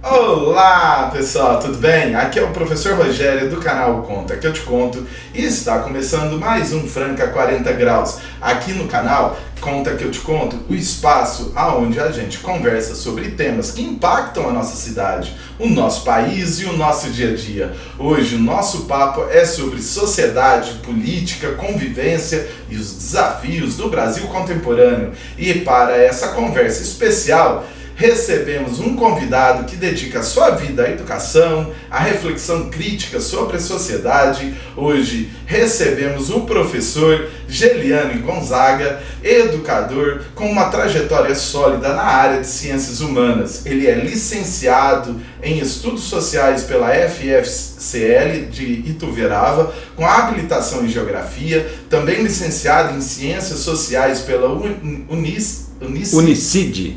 Olá pessoal, tudo bem? Aqui é o professor Rogério do canal Conta que eu te conto e está começando mais um Franca 40 Graus. Aqui no canal Conta que eu te conto, o espaço onde a gente conversa sobre temas que impactam a nossa cidade, o nosso país e o nosso dia a dia. Hoje o nosso papo é sobre sociedade, política, convivência e os desafios do Brasil contemporâneo. E para essa conversa especial, recebemos um convidado que dedica sua vida à educação, à reflexão crítica sobre a sociedade. Hoje recebemos o professor Geliane Gonzaga, educador com uma trajetória sólida na área de ciências humanas. Ele é licenciado em Estudos Sociais pela FFCL de Ituverava, com habilitação em Geografia, também licenciado em Ciências Sociais pela Unicid,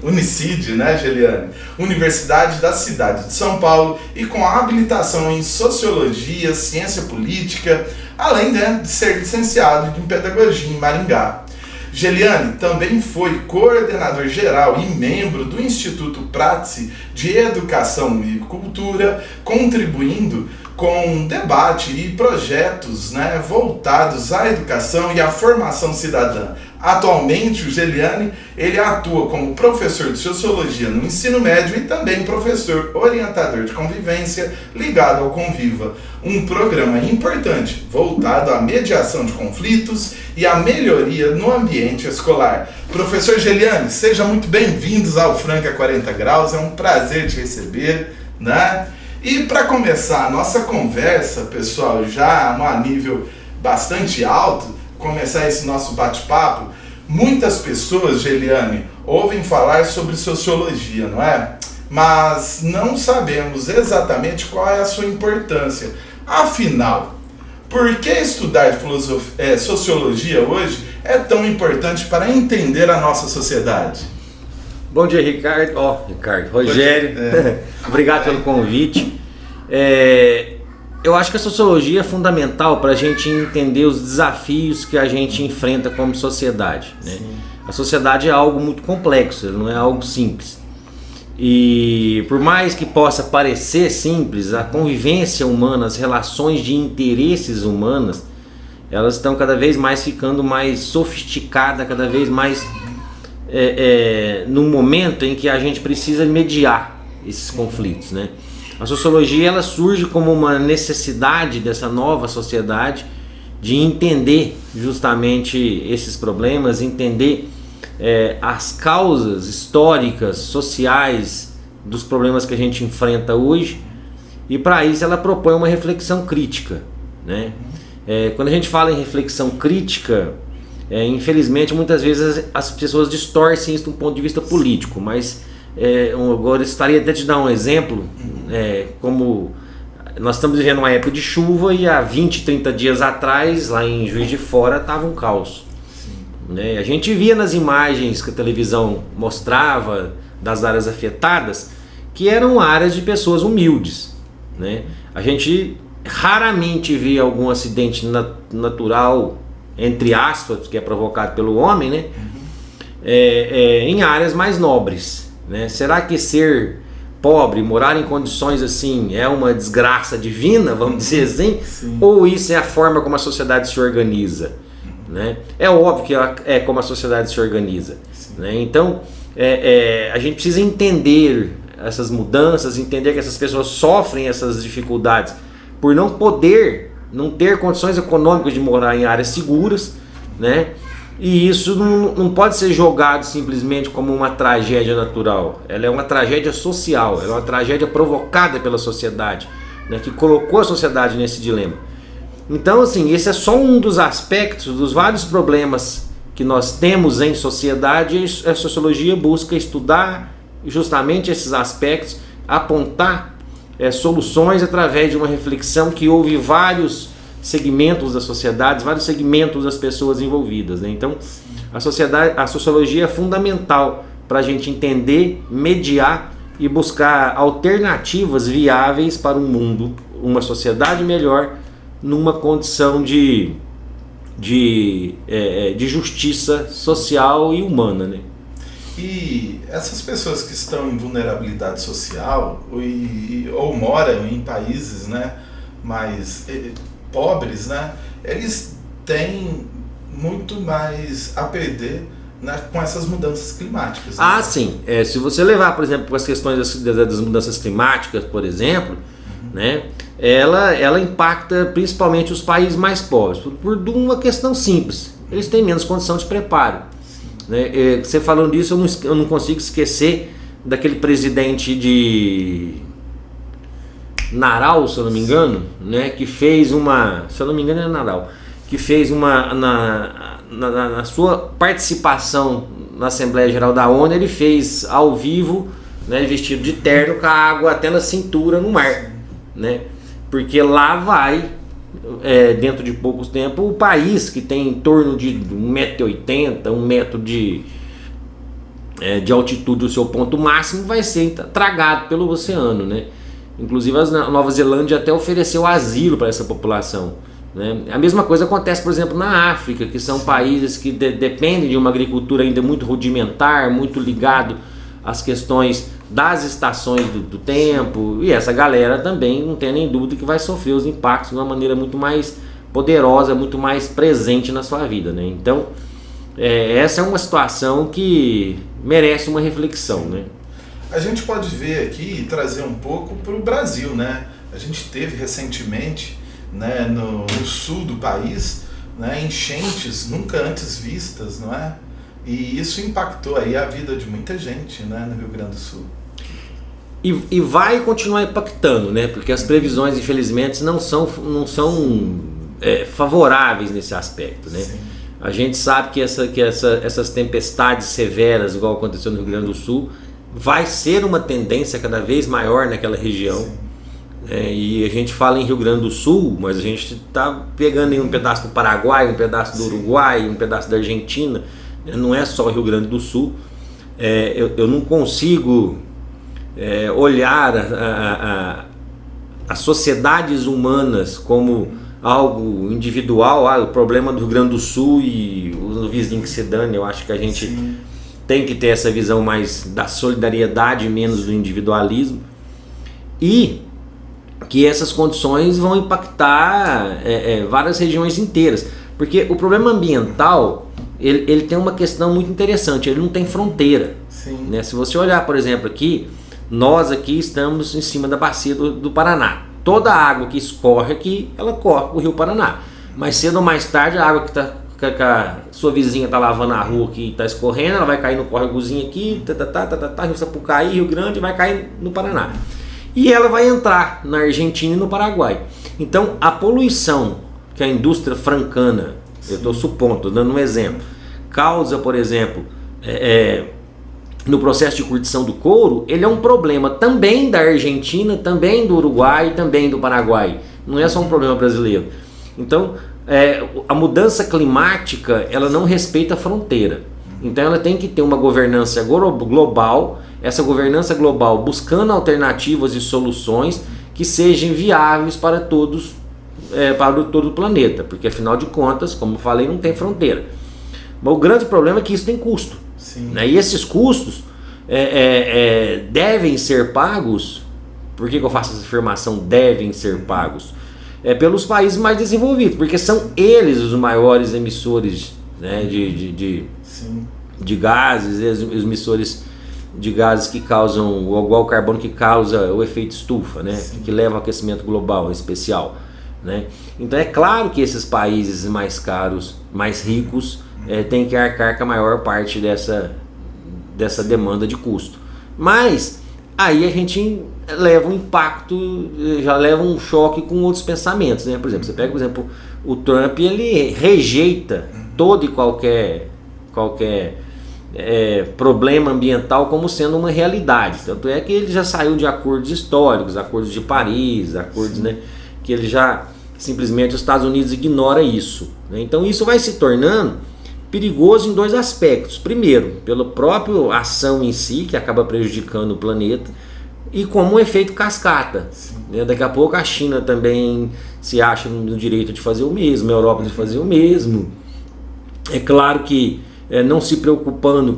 né, Geliane? Universidade da cidade de São Paulo, e com habilitação em Sociologia, Ciência Política, além de ser licenciado em Pedagogia em Maringá. Geliane também foi coordenador geral e membro do Instituto Prátse de Educação e Cultura, contribuindo com debate e projetos, voltados à educação e à formação cidadã. Atualmente, o Geliane ele atua como professor de Sociologia no ensino médio e também professor orientador de convivência ligado ao Conviva, um programa importante voltado à mediação de conflitos e à melhoria no ambiente escolar. Professor Geliane, seja muito bem-vindos ao Franca 40 Graus, é um prazer te receber, né? E para começar a nossa conversa, pessoal, já a nível bastante alto, começar esse nosso bate-papo, muitas pessoas, Geliane, ouvem falar sobre sociologia, não é? Mas não sabemos exatamente qual é a sua importância. Afinal, por que estudar sociologia hoje é tão importante para entender a nossa sociedade? Bom dia, Ricardo. Rogério. Obrigado pelo convite. Eu acho que a sociologia é fundamental para a gente entender os desafios que a gente enfrenta como sociedade, né? A sociedade é algo muito complexo, não é algo simples. E por mais que possa parecer simples, a convivência humana, as relações de interesses humanas, elas estão cada vez mais ficando mais sofisticadas, cada vez mais no momento em que a gente precisa mediar esses conflitos, né? A sociologia ela surge como uma necessidade dessa nova sociedade de entender justamente esses problemas, entender as causas históricas, sociais dos problemas que a gente enfrenta hoje, e para isso ela propõe uma reflexão crítica, né? Quando a gente fala em reflexão crítica, infelizmente muitas vezes as pessoas distorcem isso de um ponto de vista político, mas agora eu gostaria até de dar um exemplo, como nós estamos vivendo uma época de chuva e há 20, 30 dias atrás, lá em Juiz de Fora, estava um caos. A gente via nas imagens que a televisão mostrava das áreas afetadas que eram áreas de pessoas humildes, né? A gente raramente vê algum acidente natural, entre aspas, que é provocado pelo homem, né? Em áreas mais nobres, né? Será que ser pobre, morar em condições assim, é uma desgraça divina, vamos dizer assim? Sim. Ou isso é a forma como a sociedade se organiza, né? É óbvio que é como a sociedade se organiza, né? Então a gente precisa entender essas mudanças, entender que essas pessoas sofrem essas dificuldades por não ter condições econômicas de morar em áreas seguras, né? E isso não pode ser jogado simplesmente como uma tragédia natural. Ela é uma tragédia social, ela é uma tragédia provocada pela sociedade, né, que colocou a sociedade nesse dilema. Então, assim, esse é só um dos aspectos dos vários problemas que nós temos em sociedade. A sociologia busca estudar justamente esses aspectos, apontar soluções através de uma reflexão que houve vários segmentos da sociedade, vários segmentos das pessoas envolvidas, né? Então, a sociologia é fundamental para a gente entender, mediar e buscar alternativas viáveis para um mundo, uma sociedade melhor, numa condição de justiça social e humana, né? que essas pessoas que estão em vulnerabilidade social ou moram em países, né, mais pobres, né, eles têm muito mais a perder, né, com essas mudanças climáticas. Né? Ah, sim. Se você levar, por exemplo, para as questões das mudanças climáticas, por exemplo, né, ela impacta principalmente os países mais pobres, por uma questão simples. Eles têm menos condição de preparo. Né? Você falando disso, eu não consigo esquecer daquele presidente de Naral, se eu não me engano, né, que fez uma, se eu não me engano é Naral, que fez uma, na sua participação na Assembleia Geral da ONU, ele fez ao vivo, né, vestido de terno com a água até na cintura no mar, né, porque lá vai, dentro de poucos tempos, o país que tem em torno de 1,80 m, 1 metro de altitude, o seu ponto máximo vai ser tragado pelo oceano, né? Inclusive a Nova Zelândia até ofereceu asilo para essa população, né? A mesma coisa acontece, por exemplo, na África, que são países que dependem de uma agricultura ainda muito rudimentar, muito ligado às questões das estações do tempo, e essa galera também não tem nem dúvida que vai sofrer os impactos de uma maneira muito mais poderosa, muito mais presente na sua vida, né? Então essa é uma situação que merece uma reflexão, né? A gente pode ver aqui e trazer um pouco para o Brasil, né? A gente teve recentemente, né, no sul do país, né, enchentes nunca antes vistas, não é? E isso impactou aí a vida de muita gente, né, no Rio Grande do Sul. E vai continuar impactando, né? Porque as previsões, infelizmente, não são favoráveis nesse aspecto, né? Sim. A gente sabe que essas tempestades severas, igual aconteceu no Rio Grande do Sul, vai ser uma tendência cada vez maior naquela região. E a gente fala em Rio Grande do Sul, mas a gente está pegando em um pedaço do Paraguai, um pedaço do Uruguai, um pedaço da Argentina. Não é só o Rio Grande do Sul. Eu não consigo olhar as sociedades humanas como algo individual. O problema do Rio Grande do Sul e o vizinho que se dane. Eu acho que a gente tem que ter essa visão mais da solidariedade, menos do individualismo, e que essas condições vão impactar várias regiões inteiras, porque o problema ambiental ele tem uma questão muito interessante, ele não tem fronteira, né? Se você olhar, por exemplo, aqui, nós aqui estamos em cima da bacia do Paraná, toda a água que escorre aqui, ela corre o Rio Paraná, mas cedo ou mais tarde a água que a sua vizinha está lavando a rua aqui, está escorrendo, ela vai cair no córregozinho aqui, Rio Sapucaí, Rio Grande, vai cair no Paraná. E ela vai entrar na Argentina e no Paraguai. Então, a poluição que a indústria francana, eu estou supondo, estou dando um exemplo, causa, por exemplo, no processo de curtição do couro, ele é um problema também da Argentina, também do Uruguai, também do Paraguai. Não é só um problema brasileiro. Então, a mudança climática, ela não respeita a fronteira. Então ela tem que ter uma governança global, essa governança global buscando alternativas e soluções que sejam viáveis para todos, para todo o planeta, porque afinal de contas, como eu falei, não tem fronteira. Mas o grande problema é que isso tem custo, né? E esses custos devem ser pagos. Por que eu faço essa afirmação, devem ser pagos? Pelos países mais desenvolvidos, porque são eles os maiores emissores, né, de gases, os emissores de gases que causam, igual o carbono que causa o efeito estufa, né, que leva ao aquecimento global em especial, né? Então é claro que esses países mais caros, mais ricos, têm que arcar com a maior parte dessa demanda de custo. Mas aí a gente leva um impacto, já leva um choque com outros pensamentos, né? Por exemplo, você pega, por exemplo, o Trump, ele rejeita todo e qualquer problema ambiental como sendo uma realidade. Tanto é que ele já saiu de acordos históricos, acordos de Paris, acordos, né, que ele já simplesmente os Estados Unidos ignora isso, né? Então isso vai se tornando perigoso em dois aspectos. Primeiro, pela própria ação em si, que acaba prejudicando o planeta, e como um efeito cascata, né? Daqui a pouco a China também se acha no direito de fazer o mesmo, a Europa de fazer o mesmo. É claro que não se preocupando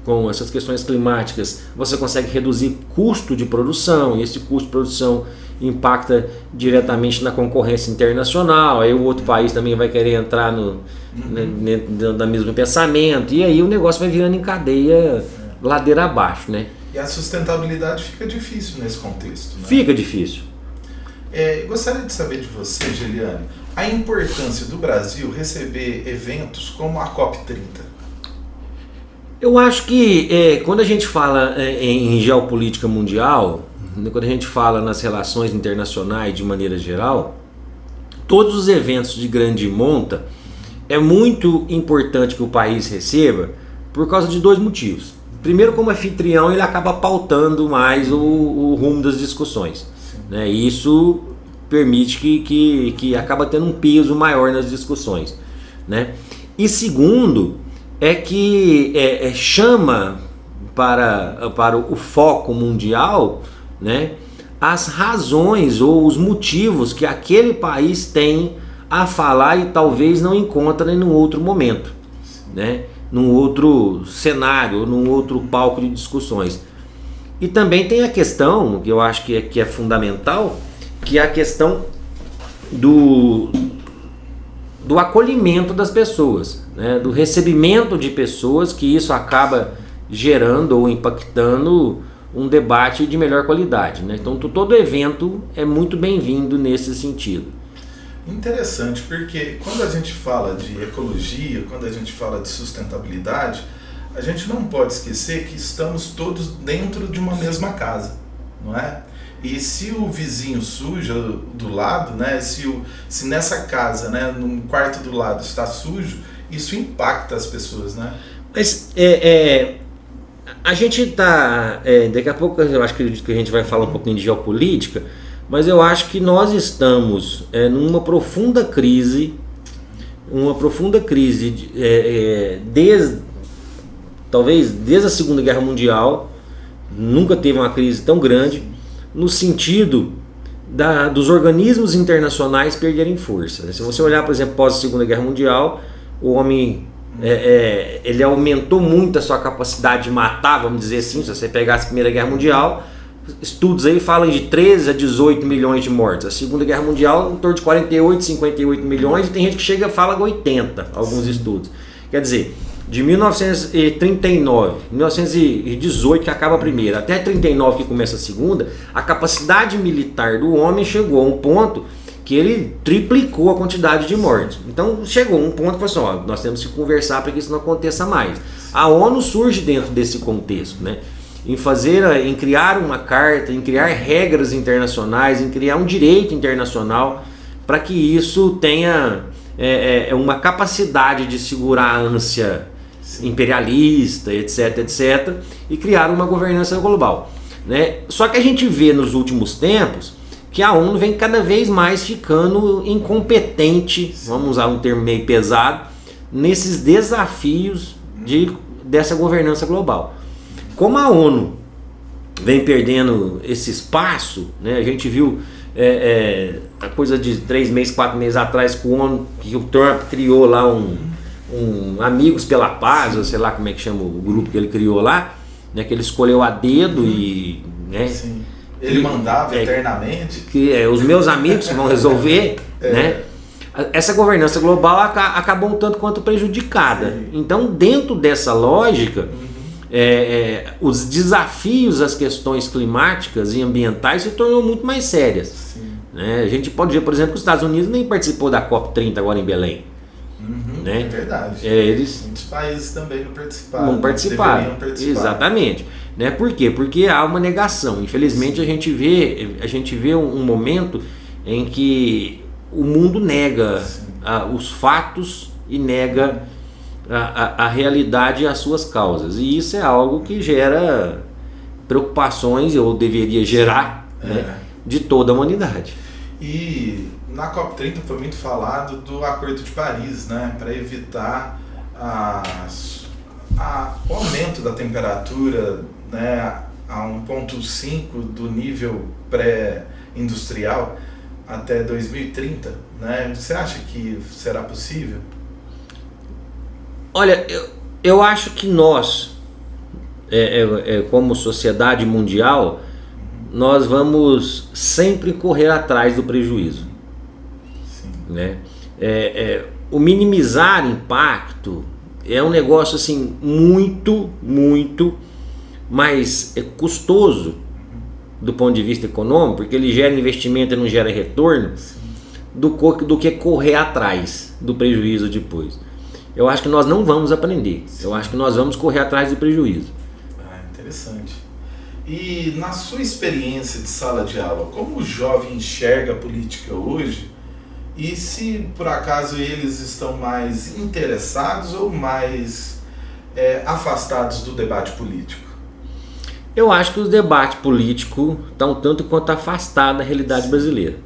com essas questões climáticas, você consegue reduzir custo de produção, e esse custo de produção impacta diretamente na concorrência internacional, aí o outro país também vai querer entrar dentro do mesmo pensamento, e aí o negócio vai virando em cadeia ladeira abaixo, né? E a sustentabilidade fica difícil nesse contexto, né? Fica difícil. Gostaria de saber de você, Geliane, a importância do Brasil receber eventos como a COP30. Eu acho que quando a gente fala em geopolítica mundial, quando a gente fala nas relações internacionais de maneira geral, todos os eventos de grande monta é muito importante que o país receba por causa de dois motivos. Primeiro, como anfitrião, ele acaba pautando mais o rumo das discussões, né? E isso permite que acaba tendo um peso maior nas discussões, né? E segundo, é que chama para o foco mundial, né, as razões ou os motivos que aquele país tem a falar e talvez não encontra em um outro momento, né, num outro cenário, num outro palco de discussões. E também tem a questão, que eu acho que é fundamental, que é a questão do acolhimento das pessoas, né, do recebimento de pessoas, que isso acaba gerando ou impactando um debate de melhor qualidade, né? Então todo evento é muito bem-vindo nesse sentido. Interessante, porque quando a gente fala de ecologia, quando a gente fala de sustentabilidade, a gente não pode esquecer que estamos todos dentro de uma mesma casa, não é? E se o vizinho suja do lado, né, se nessa casa, né, no quarto do lado está sujo, isso impacta as pessoas, né? Mas a gente está, daqui a pouco eu acho que a gente vai falar um pouquinho de geopolítica, mas eu acho que nós estamos numa profunda crise, talvez desde a Segunda Guerra Mundial, nunca teve uma crise tão grande, no sentido dos organismos internacionais perderem força. Se você olhar, por exemplo, pós a Segunda Guerra Mundial, o homem ele aumentou muito a sua capacidade de matar, vamos dizer assim. Se você pegasse a Primeira Guerra Mundial, estudos aí falam de 13 a 18 milhões de mortes. A Segunda Guerra Mundial, em torno de 48, 58 milhões, e tem gente que chega e fala de 80, alguns estudos. Quer dizer, de 1918, que acaba a primeira, até 39, que começa a segunda, a capacidade militar do homem chegou a um ponto que ele triplicou a quantidade de mortes. Então chegou um ponto que falou assim, nós temos que conversar para que isso não aconteça mais. A ONU surge dentro desse contexto, né? Em criar uma carta, em criar regras internacionais, em criar um direito internacional para que isso tenha uma capacidade de segurar a ânsia imperialista, etc, etc, e criar uma governança global, né? Só que a gente vê nos últimos tempos que a ONU vem cada vez mais ficando incompetente, vamos usar um termo meio pesado, nesses desafios dessa governança global. Como a ONU vem perdendo esse espaço, né, a gente viu a coisa de 3 meses, 4 meses atrás que o Trump criou lá um Amigos pela Paz, ou sei lá como é que chama o grupo que ele criou lá, né, que ele escolheu a dedo e... né, sim. Ele mandava eternamente. Que os meus amigos vão resolver, né? Essa governança global acabou um tanto quanto prejudicada. Sim. Então, dentro dessa lógica, os desafios às questões climáticas e ambientais se tornam muito mais sérias. Né? A gente pode ver, por exemplo, que os Estados Unidos nem participou da COP30 agora em Belém. Né? É verdade. Muitos países também não participaram. Não participaram. Deveriam participar. Exatamente. Né? Por quê? Porque há uma negação. Infelizmente a gente vê um momento em que o mundo nega os fatos e nega a realidade e as suas causas. E isso é algo que gera preocupações, ou deveria gerar, né, de toda a humanidade. E na COP30 foi muito falado do Acordo de Paris, né, para evitar o aumento da temperatura, né, a 1,5 do nível pré-industrial até 2030. Né? Você acha que será possível? Olha, Eu acho que nós, como sociedade mundial, nós vamos sempre correr atrás do prejuízo. Sim. Né? O minimizar impacto é um negócio assim muito, muito mais custoso do ponto de vista econômico, porque ele gera investimento e não gera retorno, do que correr atrás do prejuízo depois. Eu acho que nós não vamos aprender. Eu acho que nós vamos correr atrás do prejuízo. Interessante. E na sua experiência de sala de aula, como o jovem enxerga a política hoje? E se por acaso eles estão mais interessados ou mais afastados do debate político? Eu acho que o debate político está um tanto quanto afastado da realidade brasileira.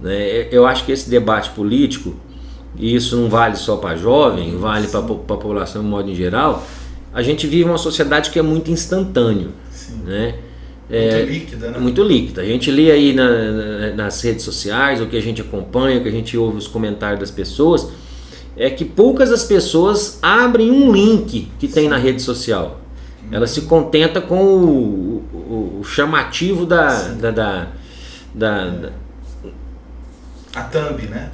Né? Eu acho que esse debate político, e isso não vale só para jovem, vale para a população de modo em geral, a gente vive uma sociedade que é muito instantâneo. Né? Muito líquida, né? Muito líquida. A gente lê aí nas redes sociais, o que a gente acompanha, o que a gente ouve os comentários das pessoas, é que poucas das pessoas abrem um link que tem na rede social. Ela se contenta com o chamativo da a thumb, né?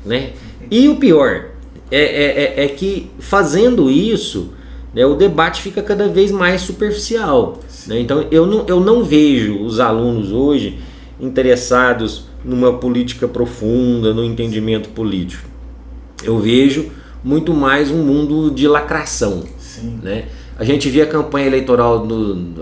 Né? E o pior é que fazendo isso, né, o debate fica cada vez mais superficial. Né? Então eu não vejo os alunos hoje interessados numa política profunda, no entendimento político. Eu vejo muito mais um mundo de lacração. Né? A gente via a campanha eleitoral,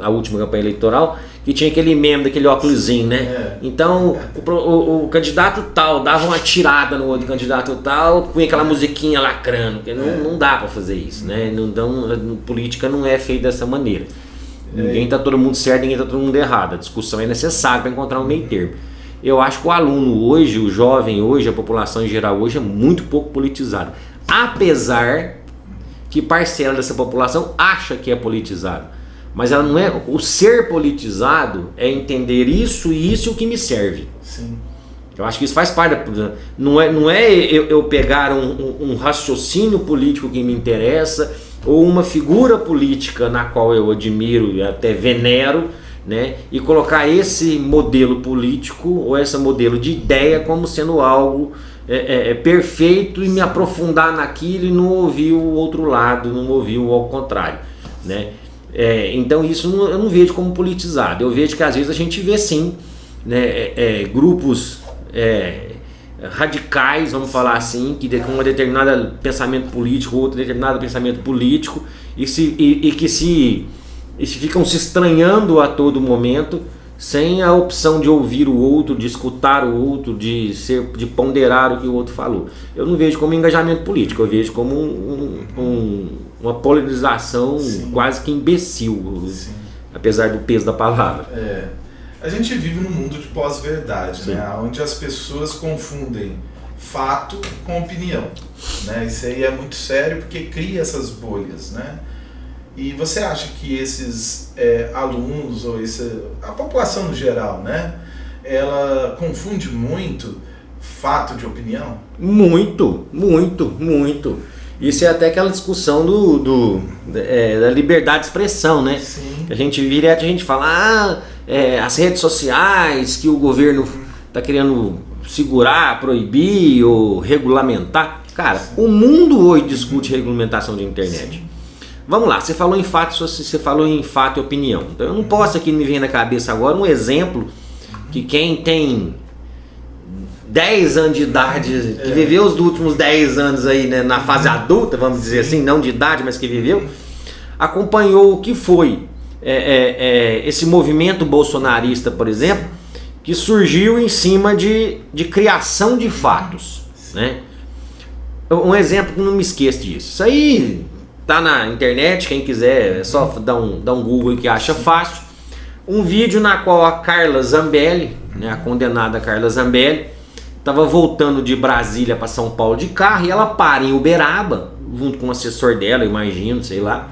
a última campanha eleitoral, que tinha aquele meme daquele óculosinho, né? Então o candidato tal dava uma tirada no outro candidato tal, com aquela musiquinha lacrando. Não dá para fazer isso, né? Política não é feita dessa maneira. Ninguém tá todo mundo certo, ninguém tá todo mundo errado. A discussão é necessária para encontrar um meio termo. Eu acho que o aluno hoje, o jovem hoje, a população em geral hoje é muito pouco politizado. Apesar que parcela dessa população acha que é politizado. Mas ela não é. O ser politizado é entender isso e isso é o que me serve. Sim. Eu acho que isso faz parte da. Não é eu pegar um raciocínio político que me interessa, ou uma figura política na qual eu admiro e até venero, né, e colocar esse modelo político ou esse modelo de ideia como sendo algo perfeito e me aprofundar naquilo e não ouvir o outro lado, não ouvir o ao contrário, né? Então isso eu não vejo como politizado. Eu vejo que às vezes a gente vê sim, né, grupos radicais, vamos falar assim, que com um determinado pensamento político, outro determinado pensamento político, e que ficam se estranhando a todo momento, sem a opção de ouvir o outro, de escutar o outro, de ponderar o que o outro falou. Eu não vejo como engajamento político, eu vejo como uma polarização quase que imbecil, apesar do peso da palavra. A gente vive num mundo de pós-verdade, né? Onde as pessoas confundem fato com opinião, né? Isso aí é muito sério porque cria essas bolhas, né? E você acha que esses alunos, ou a população no geral, né? Ela confunde muito fato de opinião? Muito, muito, muito. Isso é até aquela discussão da liberdade de expressão, né? Sim. A gente vira e a gente fala, as redes sociais que o governo está querendo segurar, proibir ou regulamentar. Cara, o mundo hoje discute regulamentação de internet. Sim. Vamos lá, você falou em fato e opinião. Então eu não posso aqui me vir na cabeça agora um exemplo que quem tem 10 anos de idade, que viveu os últimos 10 anos aí, né, na fase adulta, vamos dizer assim, não de idade, mas que viveu, acompanhou o que foi esse movimento bolsonarista, por exemplo, que surgiu em cima de criação de fatos, né? Um exemplo que não me esqueço disso. Isso aí tá na internet, quem quiser é só dar um Google que acha fácil. Um vídeo na qual a Carla Zambelli, né, a condenada Carla Zambelli, estava voltando de Brasília para São Paulo de carro e ela para em Uberaba, junto com o assessor dela, imagino, sei lá.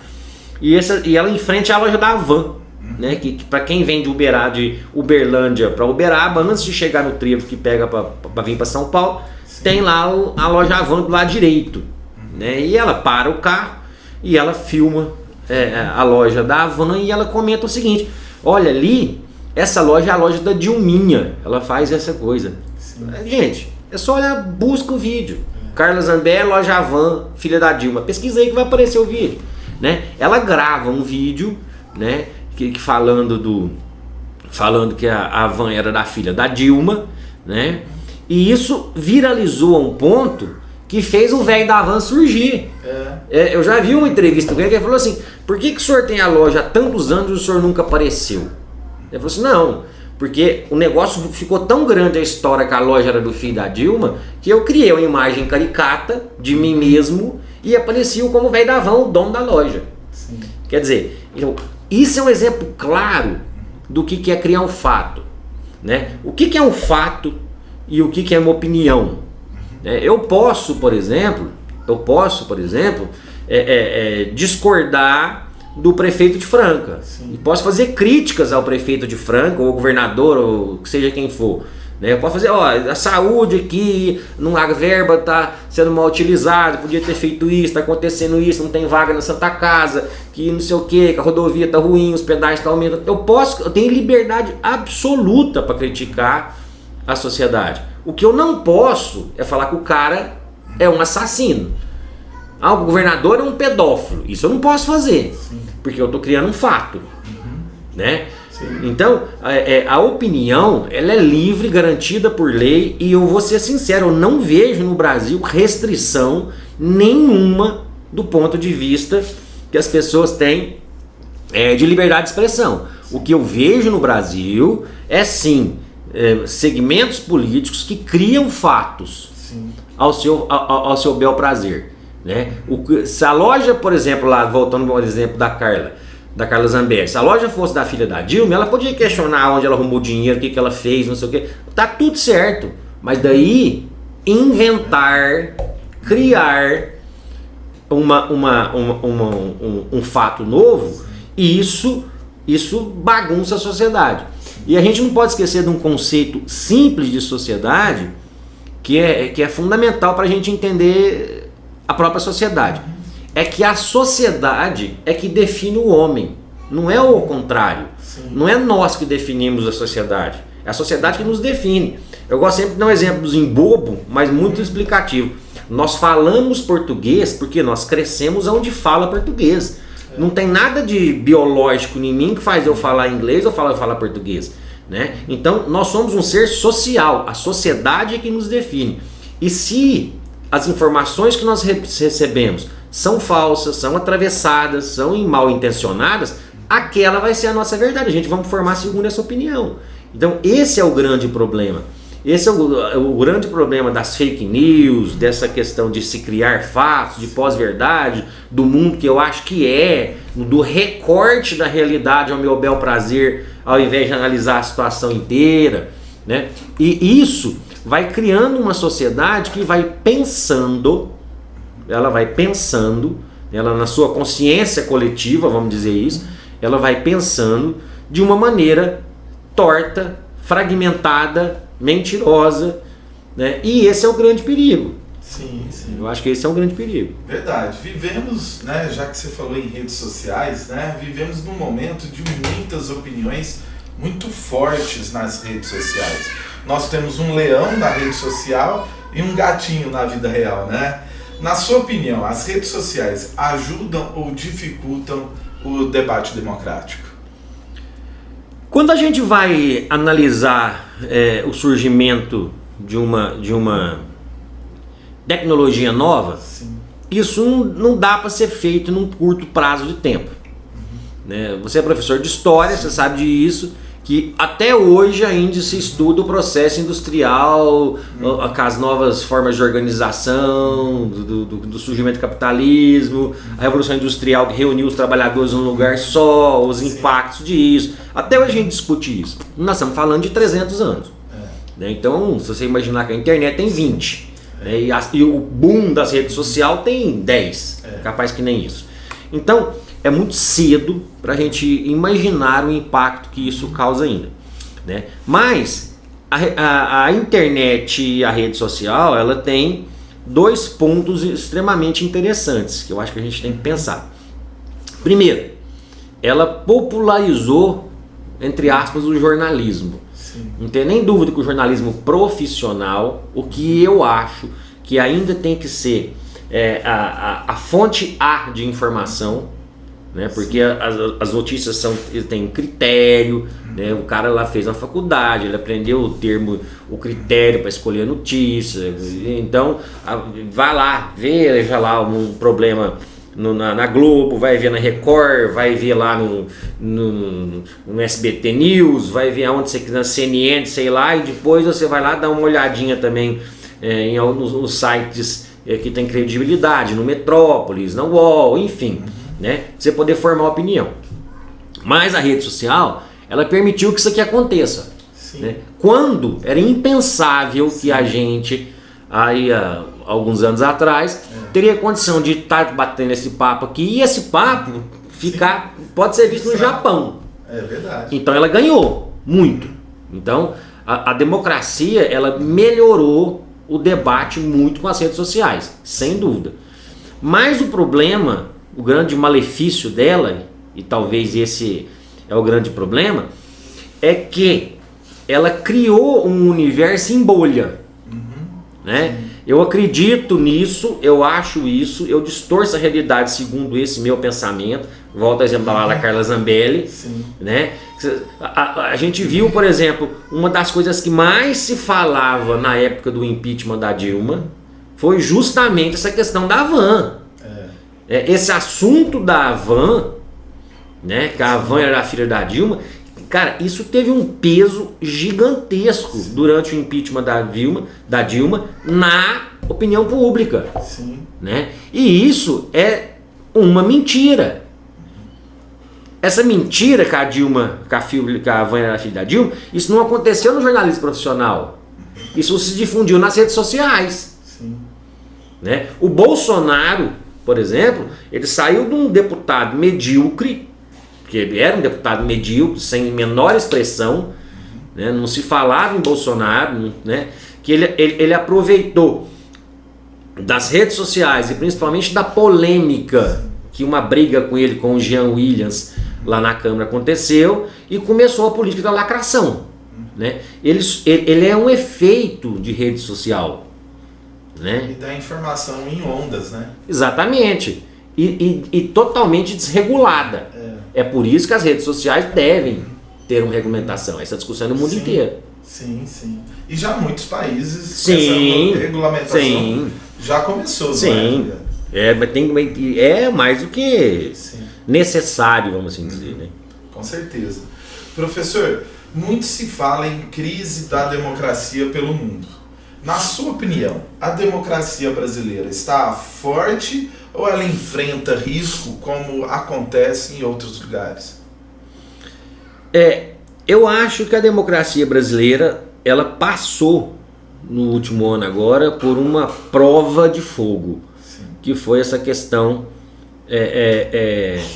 E ela em frente à loja da Havan, né, que para quem vem de Uberlândia para Uberaba, antes de chegar no trevo que pega para vir para São Paulo, tem lá a loja Havan do lado direito, né? E ela para o carro, e ela filma a loja da Havan e ela comenta o seguinte: olha ali, essa loja é a loja da Dilminha, ela faz essa coisa. Gente, é só olhar, busca o vídeo. Carla Zambelli, loja Havan, filha da Dilma. Pesquisa aí que vai aparecer o vídeo, né? Ela grava um vídeo, né, falando que a Havan era da filha da Dilma, né? E isso viralizou a um ponto que fez o velho da Havan surgir. Eu já vi uma entrevista com ele que ele falou assim: por que o senhor tem a loja há tantos anos e o senhor nunca apareceu? Ele falou assim: não, porque o negócio ficou tão grande, a história que a loja era do filho da Dilma, que eu criei uma imagem caricata de mim mesmo e apareci como o velho da Havan, o dono da loja. Sim. Quer dizer, então, isso é um exemplo claro do que é criar um fato, né? O que é um fato e o que é uma opinião. Eu posso, por exemplo, discordar do prefeito de Franca. Sim. E posso fazer críticas ao prefeito de Franca, ou ao governador, ou seja quem for. Eu posso fazer, a saúde aqui, a verba está sendo mal utilizada, podia ter feito isso, está acontecendo isso, não tem vaga na Santa Casa, que não sei o que a rodovia está ruim, os pedágios estão aumentando. Eu tenho liberdade absoluta para criticar a sociedade. O que eu não posso é falar que o cara é um assassino. O governador é um pedófilo. Isso eu não posso fazer. Sim. Porque eu estou criando um fato. Né? Então, a opinião ela é livre, garantida por lei. E eu vou ser sincero, eu não vejo no Brasil restrição nenhuma do ponto de vista que as pessoas têm de liberdade de expressão. O que eu vejo no Brasil é sim segmentos políticos que criam fatos ao seu bel prazer, né? Se a loja, por exemplo, lá voltando ao exemplo da Carla Zambelli, se a loja fosse da filha da Dilma, ela podia questionar onde ela arrumou dinheiro, o que ela fez, não sei o que, tá tudo certo, mas daí inventar, criar um fato novo, isso bagunça a sociedade. E a gente não pode esquecer de um conceito simples de sociedade que é fundamental para a gente entender a própria sociedade. É que a sociedade é que define o homem, não é o contrário. Sim. Não é nós que definimos a sociedade, é a sociedade que nos define. Eu gosto sempre de dar um exemplo bobo, mas muito explicativo. Nós falamos português porque nós crescemos onde fala português. Não tem nada de biológico em mim que faz eu falar inglês ou falar português, né? Então nós somos um ser social, a sociedade é que nos define. E se as informações que nós recebemos são falsas, são atravessadas, são mal intencionadas, aquela vai ser a nossa verdade. A gente vai formar segundo essa opinião. Então esse é o grande problema. Esse é o grande problema das fake news, dessa questão de se criar fatos, de pós-verdade, do mundo que eu acho que do recorte da realidade ao meu bel prazer, ao invés de analisar a situação inteira, né? E isso vai criando uma sociedade que vai pensando, ela na sua consciência coletiva, vamos dizer isso, ela vai pensando de uma maneira torta, fragmentada, mentirosa, né? E esse é o grande perigo. Sim. Eu acho que esse é um grande perigo. Verdade. Vivemos, né, já que você falou em redes sociais, né, vivemos num momento de muitas opiniões muito fortes nas redes sociais. Nós temos um leão na rede social e um gatinho na vida real, né? Na sua opinião, as redes sociais ajudam ou dificultam o debate democrático? Quando a gente vai analisar o surgimento de uma tecnologia nova, sim, isso não dá para ser feito num curto prazo de tempo. Né? Você é professor de história, sim, você sabe disso, que até hoje ainda se estuda o processo industrial, as novas formas de organização, do surgimento do capitalismo, a revolução industrial que reuniu os trabalhadores num lugar só, os impactos disso. Até hoje a gente discute isso. Nós estamos falando de 300 anos. Né? Então, se você imaginar que a internet tem 20, né? E o boom das redes sociais tem 10, capaz que nem isso. Então, é muito cedo para a gente imaginar o impacto que isso causa ainda, né? Mas a internet e a rede social, ela tem dois pontos extremamente interessantes que eu acho que a gente tem que pensar. Primeiro, ela popularizou, entre aspas, o jornalismo. Sim. Não tem nem dúvida que o jornalismo profissional, o que eu acho que ainda tem que ser a fonte A de informação, né? Porque as notícias têm critério, né? O cara lá fez uma faculdade, ele aprendeu o critério para escolher a notícia. Então, vai lá, veja lá um problema na Globo, vai ver na Record, vai ver lá no SBT News, vai ver aonde você quiser, na CNN, sei lá, e depois você vai lá dar uma olhadinha também nos sites que tem credibilidade, no Metrópolis, na UOL, enfim, né? Você poder formar uma opinião. Mas a rede social, ela permitiu que isso aqui aconteça. Né? Quando era impensável que a gente, aí há alguns anos atrás, teria condição de estar batendo esse papo aqui, e esse papo pode ser visto no Japão. É verdade. Então ela ganhou muito. Então a democracia, ela melhorou o debate muito com as redes sociais, sem dúvida. Mas o problema, o grande malefício dela, e talvez esse é o grande problema, é que ela criou um universo em bolha. Né? Eu acredito nisso, eu acho isso, eu distorço a realidade segundo esse meu pensamento. Volto ao exemplo da Carla Zambelli. Né? A gente viu, por exemplo, uma das coisas que mais se falava na época do impeachment da Dilma foi justamente essa questão da Havan. Esse assunto da Havan, né? Que a Havan era a filha da Dilma. Cara, isso teve um peso gigantesco durante o impeachment da Dilma na opinião pública. Né? E isso é uma mentira. Essa mentira que a Dilma, que a Havan era a filha da Dilma, isso não aconteceu no jornalismo profissional. Isso se difundiu nas redes sociais. Né? O Bolsonaro, por exemplo, ele saiu de um deputado medíocre, que ele era um deputado medíocre, sem menor expressão, né? Não se falava em Bolsonaro, né? Que ele aproveitou das redes sociais e principalmente da polêmica que uma briga com ele, com o Jean Williams, lá na Câmara aconteceu, e começou a política da lacração. Né? Ele é um efeito de rede social. Né? E dá informação em ondas, né? Exatamente. E totalmente desregulada. É por isso que as redes sociais devem ter uma regulamentação. Essa discussão é no mundo inteiro. Sim. E já muitos países essa regulamentação já começou. Sim. É mais do que necessário, vamos assim dizer. Né? Com certeza. Professor, muito se fala em crise da democracia pelo mundo. Na sua opinião, a democracia brasileira está forte ou ela enfrenta risco como acontece em outros lugares? Eu acho que a democracia brasileira, ela passou no último ano agora por uma prova de fogo, que foi essa questão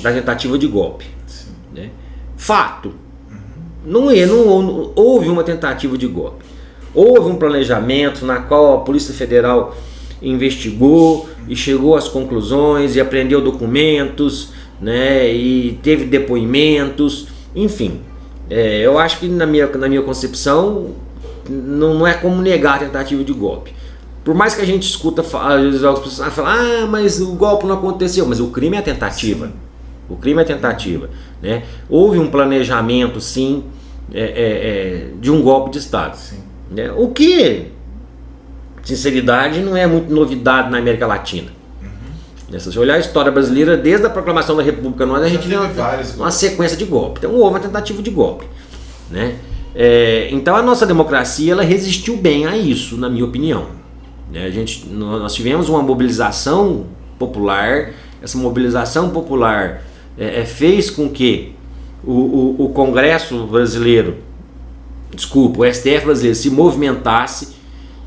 da tentativa de golpe. Né? Fato, não houve uma tentativa de golpe. Houve um planejamento na qual a Polícia Federal investigou e chegou às conclusões e apreendeu documentos, né, e teve depoimentos, enfim. Eu acho que na minha concepção não é como negar a tentativa de golpe. Por mais que a gente escuta, às vezes as pessoas falam, mas o golpe não aconteceu, mas o crime é a tentativa. O crime é a tentativa. Né? Houve um planejamento, sim, de um golpe de Estado. O que, sinceridade, não é muito novidade na América Latina. Se você olhar a história brasileira, desde a proclamação da República, a gente vê uma sequência de golpes. Então houve uma tentativa de golpe. Né? Então a nossa democracia, ela resistiu bem a isso, na minha opinião. Nós tivemos uma mobilização popular. Essa mobilização popular fez com que o Congresso brasileiro, o STF brasileiro se movimentasse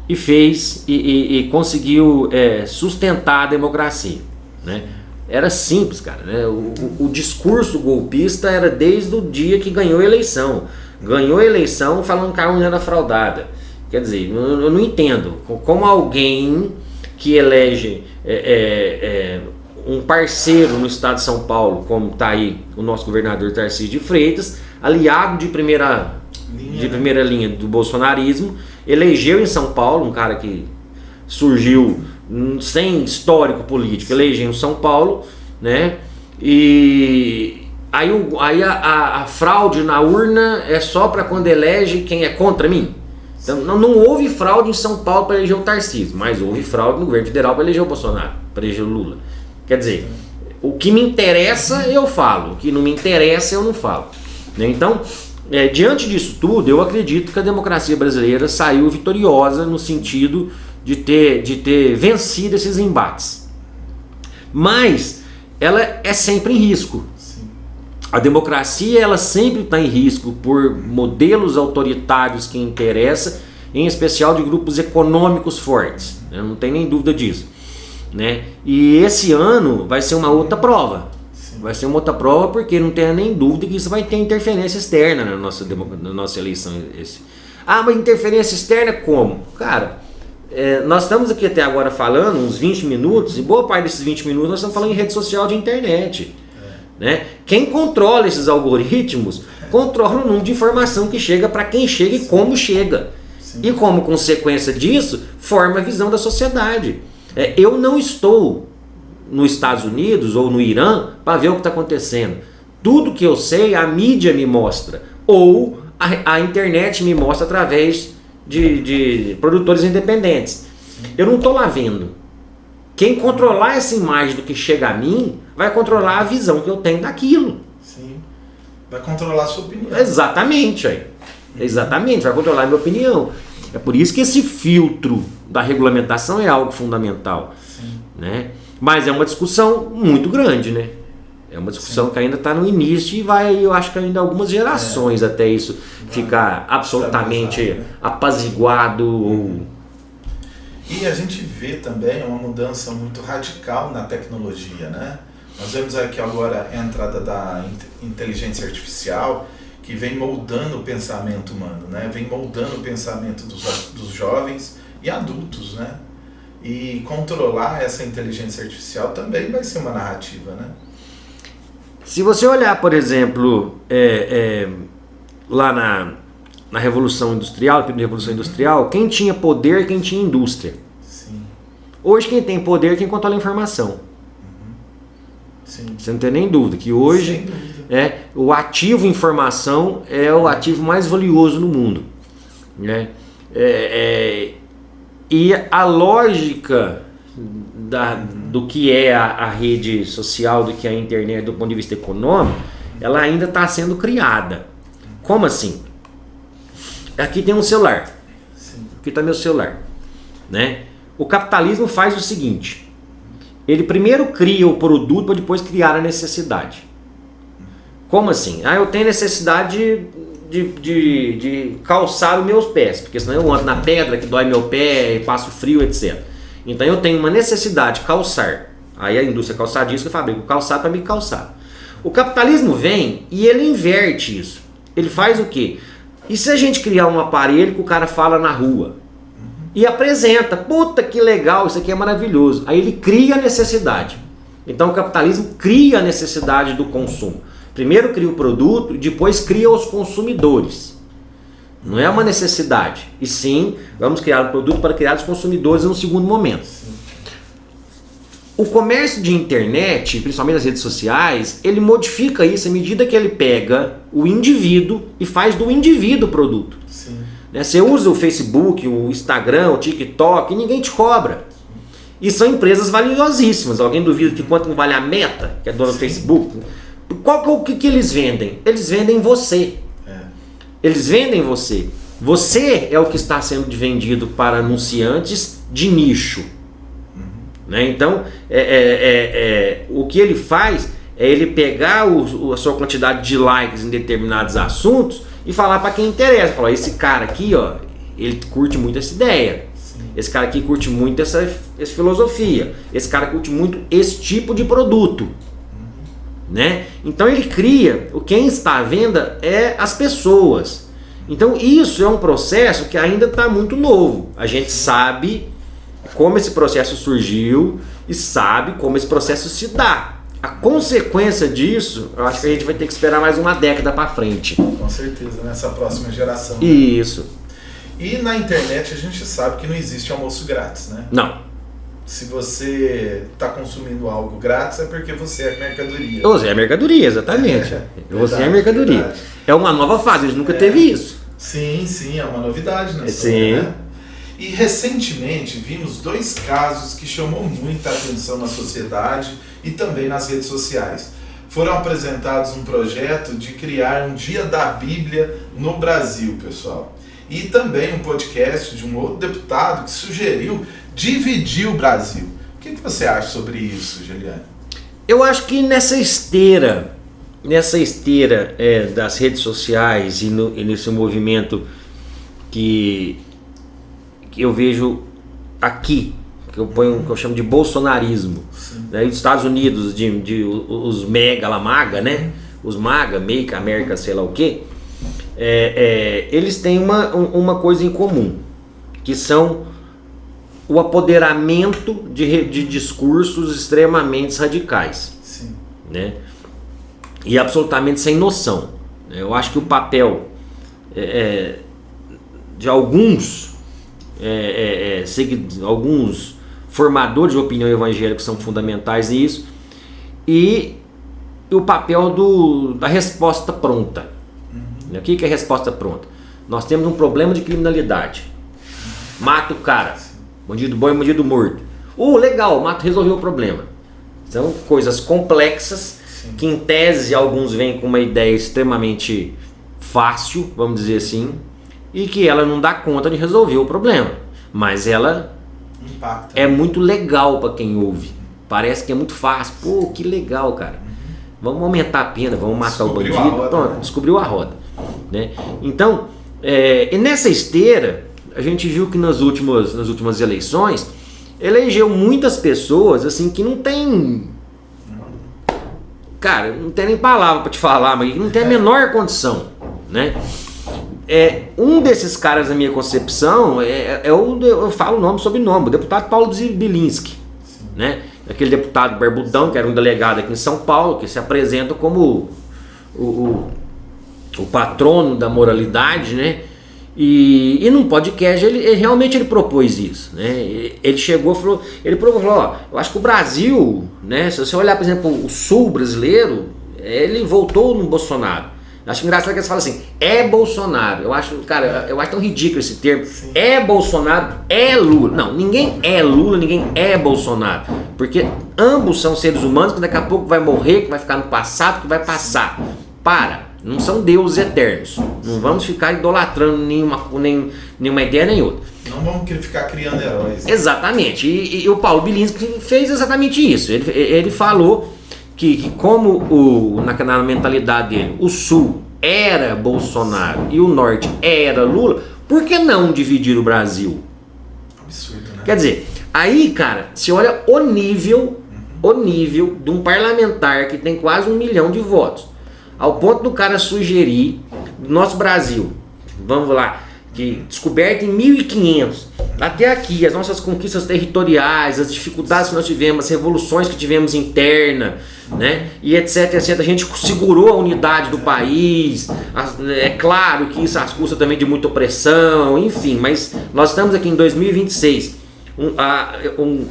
e fez e conseguiu sustentar a democracia. Né? Era simples, cara. Né? O discurso golpista era desde o dia que ganhou a eleição. Ganhou a eleição falando que a urna era fraudada. Quer dizer, eu não entendo como alguém que elege um parceiro no estado de São Paulo, como está aí o nosso governador Tarcísio de Freitas, aliado de primeira linha do bolsonarismo, elegeu em São Paulo um cara que surgiu sem histórico político, elegeu em São Paulo, né? E aí a fraude na urna é só para quando elege quem é contra mim. Então, não houve fraude em São Paulo para eleger o Tarcísio, mas houve fraude no governo federal para eleger o Bolsonaro, para eleger o Lula. Quer dizer, o que me interessa eu falo, o que não me interessa eu não falo. Né? Então, diante disso tudo, eu acredito que a democracia brasileira saiu vitoriosa no sentido de ter vencido esses embates. Mas ela é sempre em risco. A democracia ela sempre está em risco por modelos autoritários que interessam, em especial de grupos econômicos fortes. Né? Não tem nem dúvida disso. Né? E esse ano vai ser uma outra prova. Vai ser uma outra prova porque não tem nem dúvida que isso vai ter interferência externa na nossa eleição. Mas interferência externa como? Cara, nós estamos aqui até agora falando uns 20 minutos, e boa parte desses 20 minutos nós estamos falando em rede social de internet. Né? Quem controla esses algoritmos controla o número de informação que chega para quem chega e como chega. E como consequência disso, forma a visão da sociedade. Eu não estou nos Estados Unidos ou no Irã para ver o que está acontecendo. Tudo que eu sei, a mídia me mostra. Ou a internet me mostra através de produtores independentes. Eu não estou lá vendo. Quem controlar essa imagem do que chega a mim vai controlar a visão que eu tenho daquilo. Sim. Vai controlar a sua opinião. Exatamente. Exatamente, vai controlar a minha opinião. É por isso que esse filtro da regulamentação é algo fundamental. Sim. Né? Mas é uma discussão muito grande, né? É uma discussão que ainda está no início e eu acho que ainda algumas gerações até isso ficar absolutamente apaziguado. E a gente vê também uma mudança muito radical na tecnologia, né? Nós vemos aqui agora a entrada da inteligência artificial, que vem moldando o pensamento humano, né? Vem moldando o pensamento dos jovens e adultos, né? E controlar essa inteligência artificial também vai ser uma narrativa, né? Se você olhar, por exemplo, lá na Revolução Industrial, na Revolução Industrial, quem tinha poder, quem tinha indústria. Sim. Hoje quem tem poder é quem controla a informação. Sim. Você não tem nem dúvida que hoje o ativo informação é o ativo mais valioso no mundo. Né? E a lógica do que é a rede social, do que é a internet do ponto de vista econômico, ela ainda está sendo criada. Como assim? Aqui tem um celular. Sim. Aqui está meu celular. Né? O capitalismo faz o seguinte: ele primeiro cria o produto para depois criar a necessidade. Como assim? Eu tenho necessidade de calçar os meus pés, porque senão eu ando na pedra que dói meu pé, passo frio, etc. Então eu tenho uma necessidade de calçar. Aí a indústria calçadista fabrica o calçado para me calçar. O capitalismo vem e ele inverte isso. Ele faz o quê? E se a gente criar um aparelho que o cara fala na rua e apresenta, puta que legal, isso aqui é maravilhoso. Aí ele cria a necessidade. Então o capitalismo cria a necessidade do consumo. Primeiro cria o produto, depois cria os consumidores. Não é uma necessidade. E sim, vamos criar um produto para criar os consumidores no segundo momento. O comércio de internet, principalmente as redes sociais, ele modifica isso à medida que ele pega o indivíduo e faz do indivíduo o produto. Sim. Você usa o Facebook, o Instagram, o TikTok e ninguém te cobra. E são empresas valiosíssimas. Alguém duvida que quanto vale a Meta, que é dona do Facebook? O que eles vendem? Eles vendem você. Eles vendem você. Você é o que está sendo vendido para anunciantes de nicho. Né? Então, o que ele faz é ele pegar a sua quantidade de likes em determinados assuntos e falar para quem interessa. Falar, esse cara aqui, ó, ele curte muito essa ideia. Sim. Esse cara aqui curte muito essa filosofia. Esse cara curte muito esse tipo de produto. Né? Então ele cria, quem está à venda é as pessoas. Então isso é um processo que ainda está muito novo. A gente sabe como esse processo surgiu e sabe como esse processo se dá. A consequência disso, eu acho que a gente vai ter que esperar mais uma década para frente. Com certeza, nessa próxima geração. Né? Isso. E na internet a gente sabe que não existe almoço grátis, né? Não. Se você está consumindo algo grátis é porque você é mercadoria. Você é mercadoria, exatamente. Você é mercadoria. Verdade. É uma nova fase, a gente nunca teve isso. Sim, é uma novidade nessa sim. Né? E recentemente vimos 2 casos que chamou muita atenção na sociedade e também nas redes sociais. Foram apresentados um projeto de criar um Dia da Bíblia no Brasil, pessoal. E também um podcast de um outro deputado que sugeriu dividir o Brasil. O que você acha sobre isso, Geliane? Eu acho que nessa esteira das redes sociais e nesse movimento que eu vejo aqui, que eu chamo de bolsonarismo, né? Os Estados Unidos, os maga, né? Os maga, make America, sei lá o quê, eles têm uma coisa em comum, que são o apoderamento de discursos extremamente radicais. Sim. Né? E absolutamente sem noção. Eu acho que o papel de alguns alguns formadores de opinião evangélica são fundamentais nisso, e o papel da resposta pronta. O que é resposta pronta? Nós temos um problema de criminalidade. Mata o cara. Bandido bom e bandido morto. Legal, resolveu o problema. São coisas complexas. Sim. Que em tese alguns vêm com uma ideia extremamente fácil, vamos dizer assim, e que ela não dá conta de resolver o problema. Mas ela impacta. É muito legal para quem ouve. Parece que é muito fácil. Pô, que legal, cara. Vamos aumentar a pena, vamos matar o bandido. Pronto, descobriu a roda. Né? Então, e nessa esteira, a gente viu que nas últimas eleições elegeu muitas pessoas assim que não tem, cara, não tem nem palavra para te falar, mas não tem a menor condição, né? Um desses caras, na minha concepção, eu falo o nome sob nome, o deputado Paulo Zibilinski, né? Aquele deputado barbudão que era um delegado aqui em São Paulo, que se apresenta como o patrono da moralidade, né? E num podcast ele realmente propôs isso, né? Ele chegou, falou, ó, eu acho que o Brasil, né? Se você olhar, por exemplo, o sul brasileiro, ele voltou no Bolsonaro. Eu acho engraçado que eles falam assim, Bolsonaro. Eu acho tão ridículo esse termo. Sim. Bolsonaro, Lula. Não, ninguém é Lula, ninguém é Bolsonaro. Porque ambos são seres humanos que daqui a pouco vai morrer, que vai ficar no passado, que vai passar. Não são deuses eternos. Não vamos ficar idolatrando nenhuma ideia nem outra. Não vamos ficar criando heróis. Exatamente. E o Paulo Bilinski fez exatamente isso. Ele falou que como na mentalidade dele, o Sul era Bolsonaro e o Norte era Lula, por que não dividir o Brasil? Absurdo, né? Quer dizer, aí, cara, se olha o nível de um parlamentar que tem quase 1 milhão de votos. Ao ponto do cara sugerir, nosso Brasil, vamos lá, que descoberto em 1500, até aqui, as nossas conquistas territoriais, as dificuldades que nós tivemos, as revoluções que tivemos interna, né, e etc, etc, a gente segurou a unidade do país, é claro que isso às custas também de muita opressão, enfim, mas nós estamos aqui em 2026, um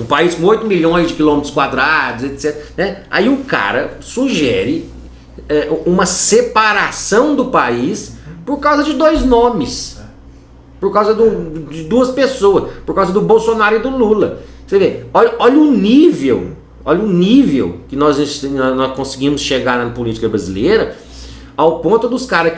país com 8 milhões de quilômetros quadrados, etc. Né? Aí o cara sugere uma separação do país por causa de 2 nomes. Por causa de 2 pessoas. Por causa do Bolsonaro e do Lula. Você vê, olha o nível que nós conseguimos chegar na política brasileira, ao ponto dos caras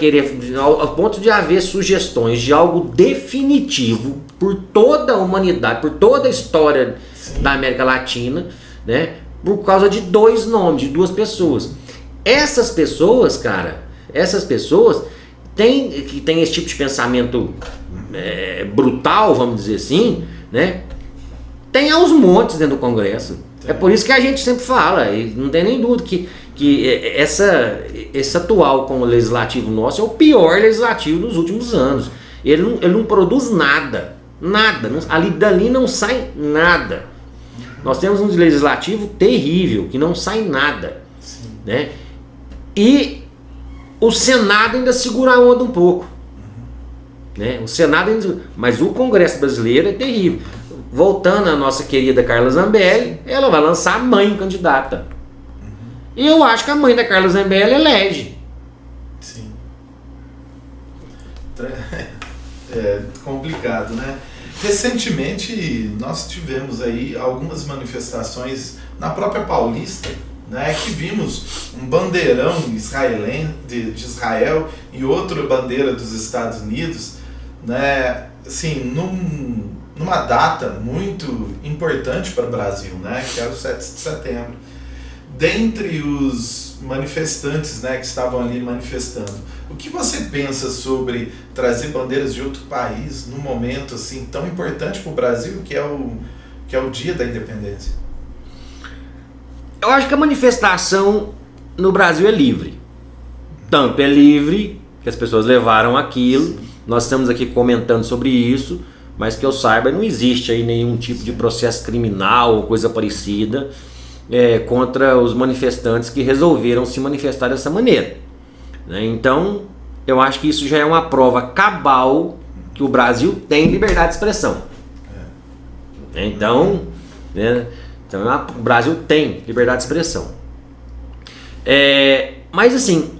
ao ponto de haver sugestões de algo definitivo por toda a humanidade, por toda a história da América Latina, né? Por causa de 2 nomes, de 2 pessoas. Essas pessoas, cara, que tem esse tipo de pensamento brutal, vamos dizer assim, né? Tem aos montes dentro do Congresso. É por isso que a gente sempre fala, e não tem nem dúvida que esse atual com o legislativo nosso é o pior legislativo dos últimos anos. Ele não produz nada. Nada. Dali não sai nada. Nós temos um legislativo terrível, que não sai nada. Né? E o Senado ainda segura a onda um pouco. Né? O Senado ainda... Mas o Congresso brasileiro é terrível. Voltando à nossa querida Carla Zambelli, ela vai lançar a mãe candidata. E eu acho que a mãe da Carla Zambelli elege. Sim. É complicado, né? Recentemente nós tivemos aí algumas manifestações na própria Paulista, né, que vimos um bandeirão israelense de Israel e outra bandeira dos Estados Unidos, né, assim, numa data muito importante para o Brasil, né, que era o 7 de setembro. Dentre os manifestantes, né, que estavam ali manifestando, o que você pensa sobre trazer bandeiras de outro país num momento assim tão importante para o Brasil, que é o Dia da Independência? Eu acho que a manifestação no Brasil é livre. Tanto é livre que as pessoas levaram aquilo. Sim. Nós estamos aqui comentando sobre isso, mas que eu saiba, não existe aí nenhum tipo de processo criminal ou coisa parecida contra os manifestantes que resolveram se manifestar dessa maneira. Né? Então, eu acho que isso já é uma prova cabal que o Brasil tem liberdade de expressão. Então, né? Então, o Brasil tem liberdade de expressão. Mas assim,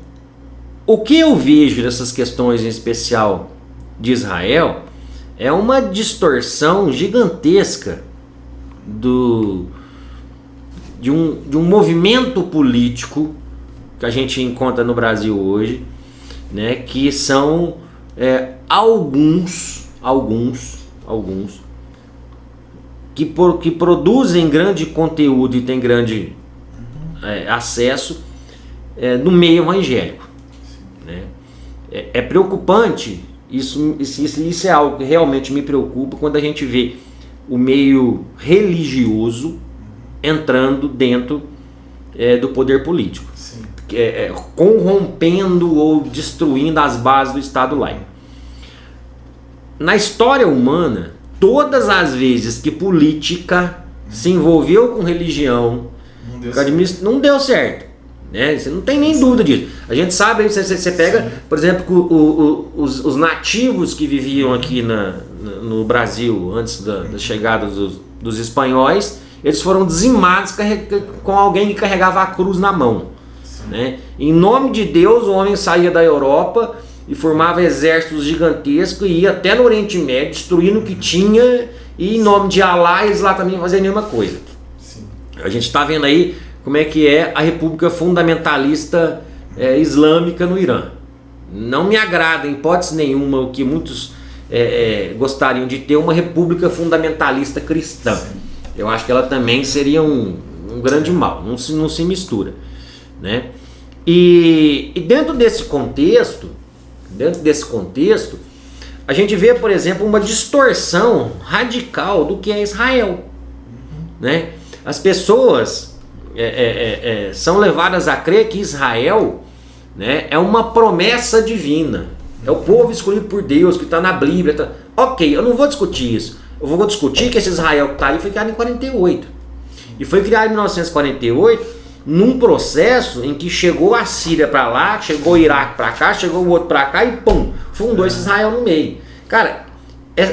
o que eu vejo nessas questões em especial de Israel é uma distorção gigantesca de um movimento político que a gente encontra no Brasil hoje, né, que são alguns que produzem grande conteúdo e têm grande acesso no meio evangélico. Né? É preocupante, isso é algo que realmente me preocupa quando a gente vê o meio religioso entrando dentro do poder político, corrompendo ou destruindo as bases do Estado laico. Na história humana, todas as vezes que política se envolveu com religião, não deu certo. Né? Você não tem nem dúvida disso. A gente sabe, você pega, por exemplo, os nativos que viviam aqui no Brasil antes da chegada dos espanhóis, eles foram dizimados com alguém que carregava a cruz na mão. Né? Em nome de Deus, o homem saía da Europa e formava exércitos gigantescos e ia até no Oriente Médio, destruindo o que tinha, e em nome de Alá eles lá também faziam a mesma coisa. Sim. A gente está vendo aí como é que é a República Fundamentalista Islâmica no Irã. Não me agrada em hipótese nenhuma o que muitos gostariam de ter, uma República Fundamentalista Cristã. Sim. Eu acho que ela também seria um grande mal, não se mistura. Né? E dentro desse contexto, a gente vê, por exemplo, uma distorção radical do que é Israel. Né? As pessoas são levadas a crer que Israel, né, é uma promessa divina. É o povo escolhido por Deus, que está na Bíblia. Ok, eu não vou discutir isso. Eu vou discutir que esse Israel que está ali foi criado em 48. E foi criado em 1948 num processo em que chegou a Síria para lá, chegou o Iraque para cá, chegou o outro para cá e pum, fundou esse Israel no meio. Cara,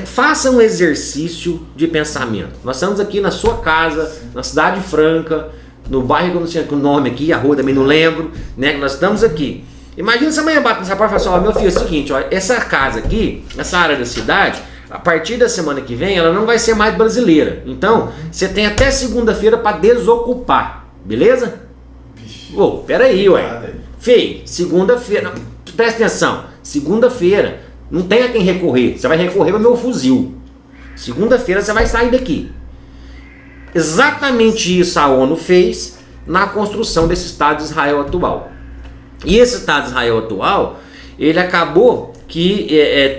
faça um exercício de pensamento. Nós estamos aqui na sua casa, na Cidade Franca, no bairro que eu não sei o nome aqui, a rua também não lembro, né? Nós estamos aqui. Imagina se amanhã bate nessa porta e fala assim, meu filho, é o seguinte, ó, essa casa aqui, essa área da cidade, a partir da semana que vem, ela não vai ser mais brasileira. Então, você tem até segunda-feira para desocupar, beleza? Ô, peraí, ué. Feio, segunda-feira, presta atenção, segunda-feira, não tem a quem recorrer, você vai recorrer ao meu fuzil. Segunda-feira você vai sair daqui. Exatamente isso a ONU fez na construção desse Estado de Israel atual. E esse Estado de Israel atual, ele acabou que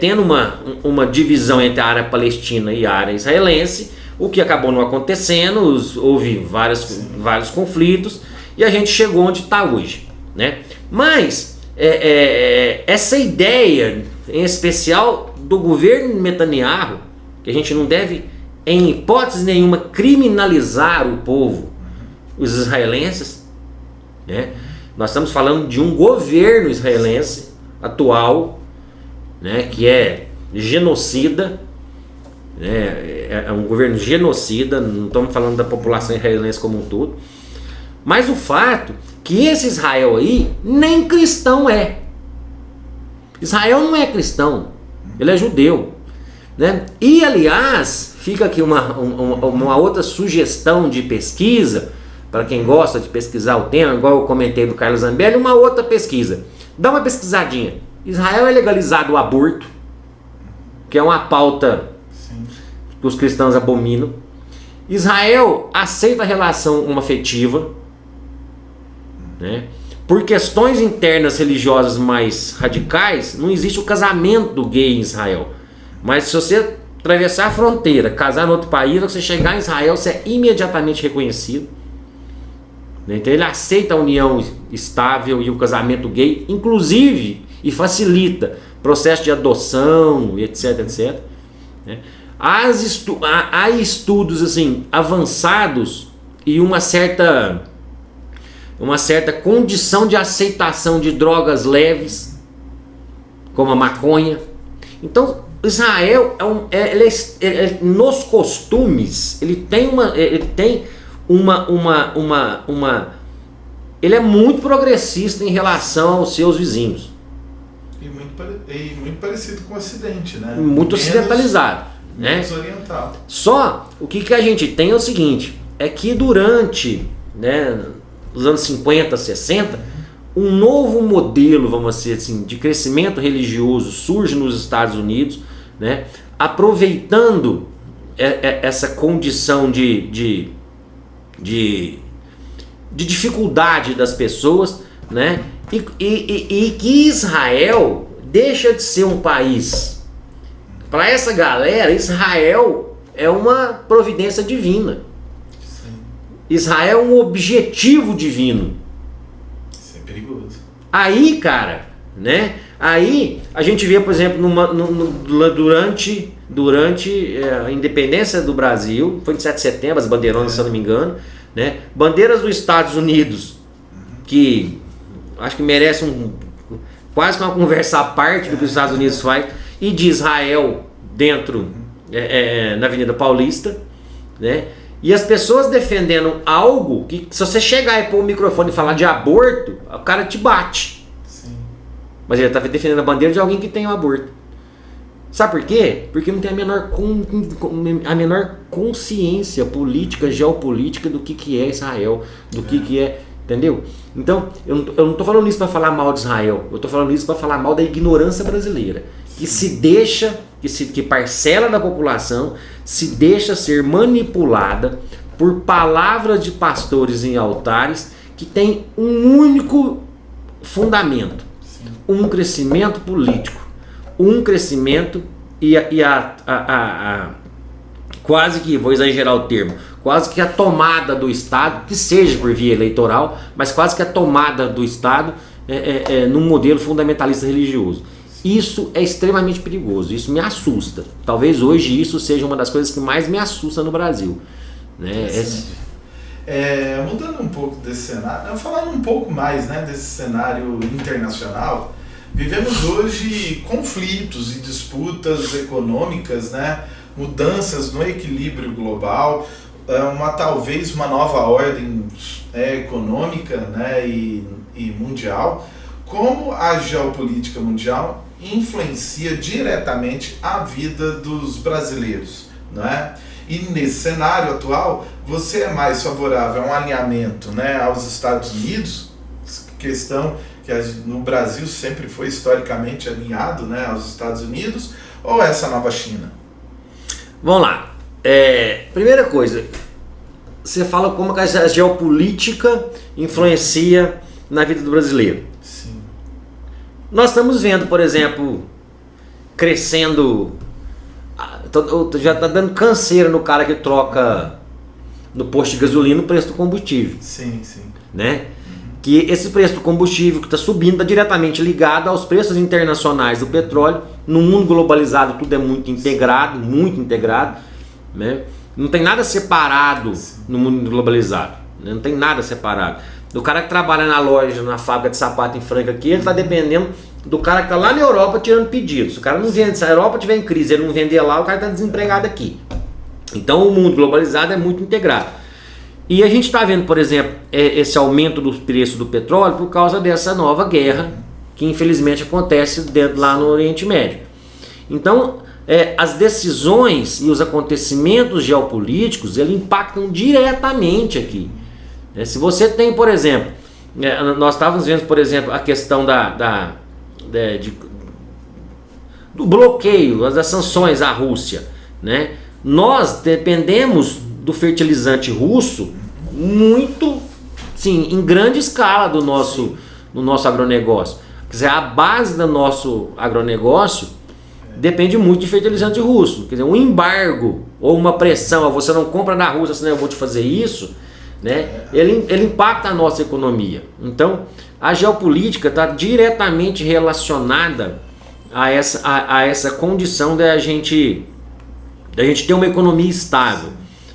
tendo uma divisão entre a área palestina e a área israelense, o que acabou não acontecendo, houve vários conflitos, e a gente chegou onde está hoje. Né? Mas essa ideia, em especial do governo Netanyahu, que a gente não deve, em hipótese nenhuma, criminalizar o povo, os israelenses, né? Nós estamos falando de um governo israelense atual, né, que é genocida, né, é um governo genocida, não estamos falando da população israelense como um todo, mas o fato que esse Israel aí nem cristão é. Israel não é cristão, ele é judeu, né? E aliás, fica aqui uma outra sugestão de pesquisa, para quem gosta de pesquisar o tema, igual eu comentei do Carlos Zambelli, uma outra pesquisa. Dá uma pesquisadinha. Israel é legalizado o aborto, que é uma pauta que os cristãos abominam. Israel aceita a relação homoafetiva, né? Por questões internas religiosas mais radicais, não existe o casamento gay em Israel. Mas se você atravessar a fronteira, casar em outro país, você chegar em Israel, você é imediatamente reconhecido. Então ele aceita a união estável e o casamento gay, inclusive, e facilita processo de adoção, etc, etc. Há estudos assim, avançados e uma certa condição de aceitação de drogas leves, como a maconha. Então Israel nos costumes ele é muito progressista em relação aos seus vizinhos. E muito parecido com o Ocidente, né? Muito ocidentalizado, menos né? oriental. Só o que a gente tem é o seguinte, é que durante, né, os anos 50, 60, um novo modelo, vamos dizer assim, de crescimento religioso surge nos Estados Unidos, né, aproveitando essa condição de dificuldade das pessoas, né, e que Israel deixa de ser um país. Para essa galera, Israel é uma providência divina. Sim. Israel é um objetivo divino. Isso é perigoso. Aí, cara, né? Aí a gente vê, por exemplo, durante a independência do Brasil, foi em 7 de setembro, as bandeironas, se eu não me engano, né? Bandeiras dos Estados Unidos, que acho que merece quase que uma conversa à parte do que os Estados Unidos faz, e de Israel dentro, na Avenida Paulista, né? E as pessoas defendendo algo que, se você chegar e pôr o microfone e falar de aborto, o cara te bate. Sim. Mas ele está defendendo a bandeira de alguém que tem um aborto. Sabe por quê? Porque não tem a menor consciência política, geopolítica do que é Israel, do que é, entendeu? Então, eu não estou falando isso para falar mal de Israel, eu estou falando isso para falar mal da ignorância brasileira, que se deixa, que parcela da população se deixa ser manipulada por palavras de pastores em altares que tem um único fundamento, um crescimento político, um crescimento e quase que, vou exagerar o termo, quase que a tomada do Estado, que seja por via eleitoral, mas quase que a tomada do Estado num modelo fundamentalista religioso. Isso é extremamente perigoso, isso me assusta. Talvez hoje isso seja uma das coisas que mais me assusta no Brasil, né? Mudando um pouco desse cenário, falando um pouco mais, né, desse cenário internacional, vivemos hoje conflitos e disputas econômicas, né, mudanças no equilíbrio global, talvez uma nova ordem econômica, né, e mundial. Como a geopolítica mundial influencia diretamente a vida dos brasileiros, né? E nesse cenário atual, você é mais favorável a um alinhamento, né, aos Estados Unidos, questão que no Brasil sempre foi historicamente alinhado, né, aos Estados Unidos, ou essa nova China? Vamos lá. Primeira coisa, você fala como que a geopolítica influencia na vida do brasileiro. Sim. Nós estamos vendo, por exemplo, crescendo, já está dando canseira no cara que troca no posto de gasolina o preço do combustível. Sim, sim. Né? que esse preço do combustível que está subindo está diretamente ligado aos preços internacionais do petróleo. No mundo globalizado tudo é muito integrado, né? Não tem nada separado no mundo globalizado, né? Não tem nada separado. O cara que trabalha na loja, na fábrica de sapato em Franca aqui, ele está dependendo do cara que está lá na Europa tirando pedidos. Se o cara não vende, se a Europa tiver em crise, ele não vender lá, o cara está desempregado aqui. Então o mundo globalizado é muito integrado. E a gente está vendo, por exemplo, esse aumento do preço do petróleo por causa dessa nova guerra que infelizmente acontece lá no Oriente Médio. Então as decisões e os acontecimentos geopolíticos, eles impactam diretamente aqui. Se você tem, por exemplo, nós estávamos vendo, por exemplo, a questão do bloqueio, das sanções à Rússia, né? Nós dependemos do fertilizante russo muito, sim, em grande escala do nosso agronegócio. Quer dizer, a base do nosso agronegócio depende muito de fertilizante russo. Quer dizer, um embargo ou uma pressão, você não compra na Rússia, senão eu vou te fazer isso, né? Ele impacta a nossa economia. Então, a geopolítica está diretamente relacionada a essa condição da gente ter uma economia estável,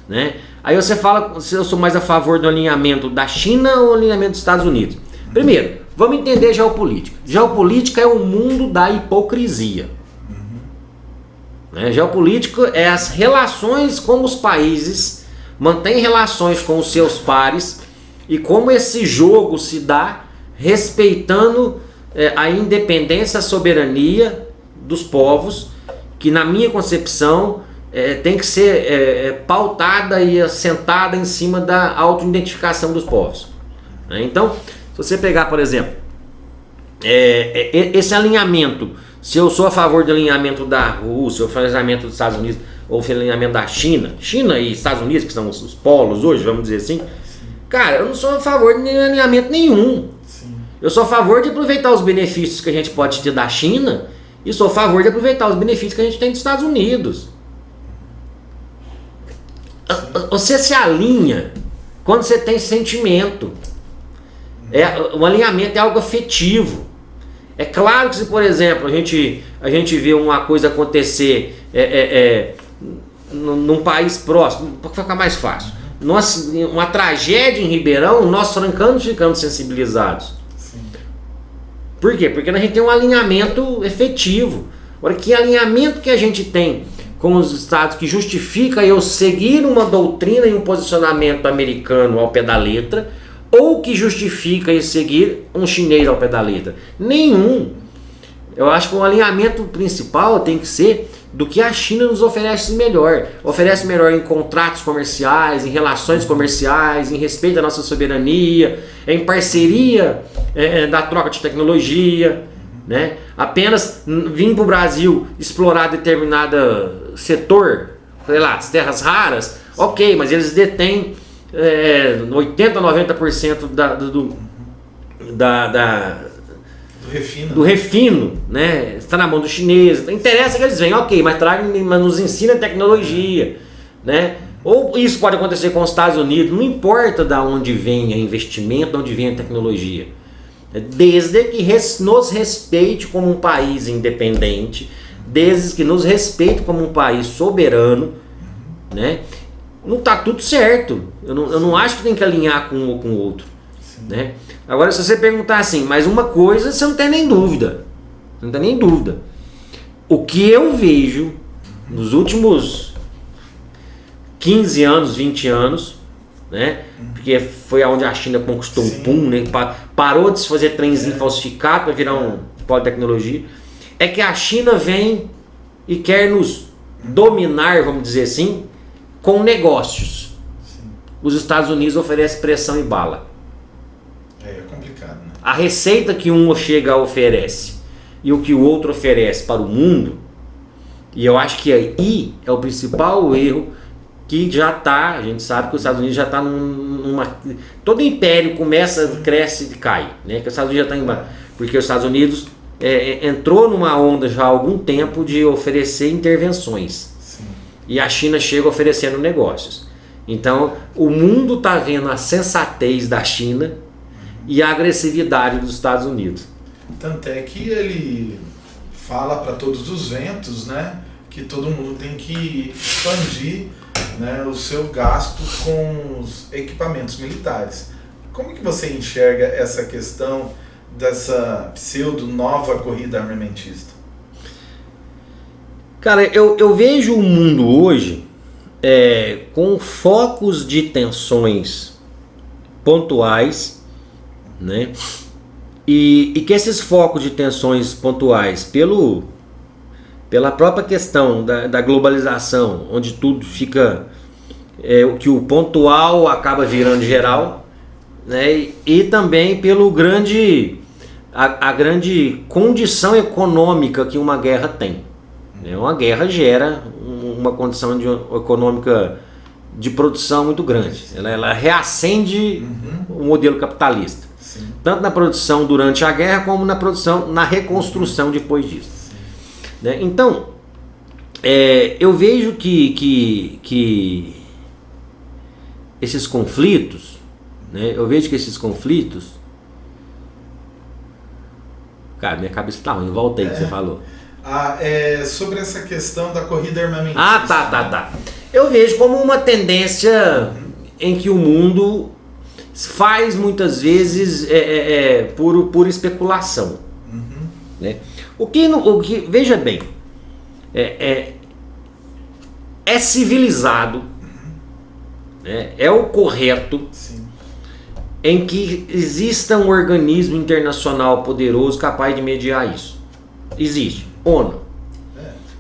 né? Aí você fala se eu sou mais a favor do alinhamento da China ou alinhamento dos Estados Unidos. Primeiro, vamos entender geopolítica. Geopolítica é o mundo da hipocrisia. Né? Geopolítica é as relações como os países mantêm relações com os seus pares e como esse jogo se dá respeitando a independência, a soberania dos povos, que na minha concepção tem que ser pautada e assentada em cima da autoidentificação dos povos. Né? Então, se você pegar, por exemplo, esse alinhamento, se eu sou a favor do alinhamento da Rússia, ou do alinhamento dos Estados Unidos, ou do alinhamento da China e Estados Unidos, que são os polos hoje, vamos dizer assim, cara, eu não sou a favor de alinhamento nenhum. Eu sou a favor de aproveitar os benefícios que a gente pode ter da China e sou a favor de aproveitar os benefícios que a gente tem dos Estados Unidos. Você se alinha quando você tem sentimento. O alinhamento é algo afetivo. É claro que se, por exemplo, a gente vê uma coisa acontecer num país próximo, para ficar mais fácil, uma tragédia em Ribeirão, nós francanos ficamos sensibilizados. Sim. Por quê? Porque a gente tem um alinhamento efetivo. Agora, que alinhamento que a gente tem com os estados que justifica eu seguir uma doutrina e um posicionamento americano ao pé da letra, ou que justifica eu seguir um chinês ao pé da letra? Nenhum. Eu acho que o alinhamento principal tem que ser do que a China nos oferece melhor. Oferece melhor em contratos comerciais, em relações comerciais, em respeito à nossa soberania, em parceria da troca de tecnologia, né? Apenas vir para o Brasil explorar determinado setor, sei lá, as terras raras, ok, mas eles detêm 80, 90% do refino, né? Está na mão do chinês. Interessa que eles venham, ok, mas nos ensina tecnologia, né? Ou isso pode acontecer com os Estados Unidos, não importa de onde venha investimento, de onde venha tecnologia, desde que nos respeite como um país independente, desde que nos respeite como um país soberano, né? Não está tudo certo. Eu não acho que tem que alinhar com um ou com o outro, né? Agora, se você perguntar assim, mas uma coisa você não tem nem dúvida. Não tem nem dúvida. O que eu vejo nos últimos 15 anos, 20 anos, né? Porque foi onde a China conquistou um boom, né? Parou de se fazer trenzinho falsificado para virar um polo de tecnologia. É que a China vem e quer nos dominar, vamos dizer assim, com negócios. Os Estados Unidos oferecem pressão e bala. É complicado, né? A receita que um oferece e o que o outro oferece para o mundo, e eu acho que aí é o principal erro que já está, a gente sabe que os Estados Unidos já está todo império começa, cresce e cai, né? Que os Estados Unidos já está porque os Estados Unidos entrou numa onda já há algum tempo de oferecer intervenções. Sim. E a China chega oferecendo negócios. Então o mundo está vendo a sensatez da China e a agressividade dos Estados Unidos. Tanto é que ele fala para todos os ventos, né, que todo mundo tem que expandir, né, o seu gasto com os equipamentos militares. Como que você enxerga essa questão dessa pseudo-nova corrida armamentista? Cara, eu vejo o mundo hoje com focos de tensões pontuais, né? E que esses focos de tensões pontuais, pela própria questão da globalização, onde tudo fica, que o pontual acaba virando geral, né? E também pelo a grande condição econômica que uma guerra tem. Uma guerra gera uma condição econômica de produção muito grande. Ela reacende o modelo capitalista. Sim. Tanto na produção durante a guerra, como na produção, na reconstrução depois disso. Né? Então, eu vejo que esses conflitos, né? Cara, minha cabeça tá ruim, volta aí que você falou. Sobre essa questão da corrida armamentista. Tá. Eu vejo como uma tendência em que o mundo faz muitas vezes por especulação. Né? O que veja bem, é civilizado, né? É o correto. Sim. Em que exista um organismo internacional poderoso capaz de mediar isso. Existe. ONU.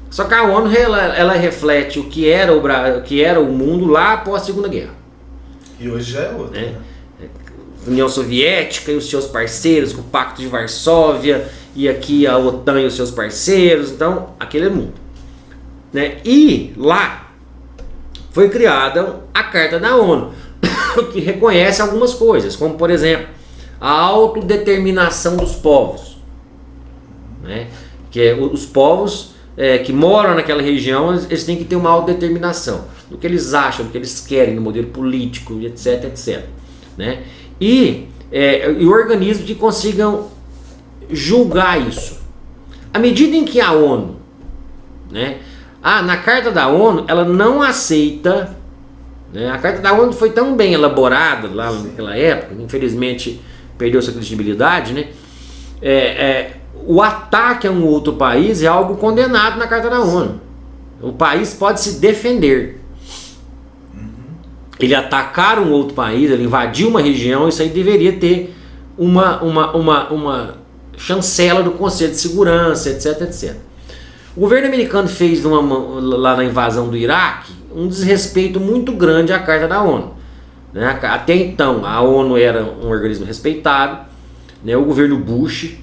Só que a ONU ela reflete o que era o mundo lá após a Segunda Guerra. E hoje já é outro. Né? União Soviética e os seus parceiros, com o Pacto de Varsóvia, e aqui a OTAN e os seus parceiros. Então, aquele é o mundo. Né? E lá foi criada a Carta da ONU, que reconhece algumas coisas, como por exemplo, a autodeterminação dos povos. Né? Que os povos que moram naquela região, eles têm que ter uma autodeterminação do que eles acham, do que eles querem no modelo político, etc. Né? E organismos que consigam julgar isso. À medida em que a ONU, né, na Carta da ONU, ela não aceita, né, a Carta da ONU foi tão bem elaborada lá naquela época, infelizmente perdeu sua credibilidade, né? O ataque a um outro país é algo condenado na Carta da ONU. O país pode se defender. Ele atacar um outro país, ele invadir uma região, isso aí deveria ter uma chancela do Conselho de Segurança, etc. O governo americano fez lá na invasão do Iraque um desrespeito muito grande à Carta da ONU. Né? Até então a ONU era um organismo respeitado, né? O governo Bush,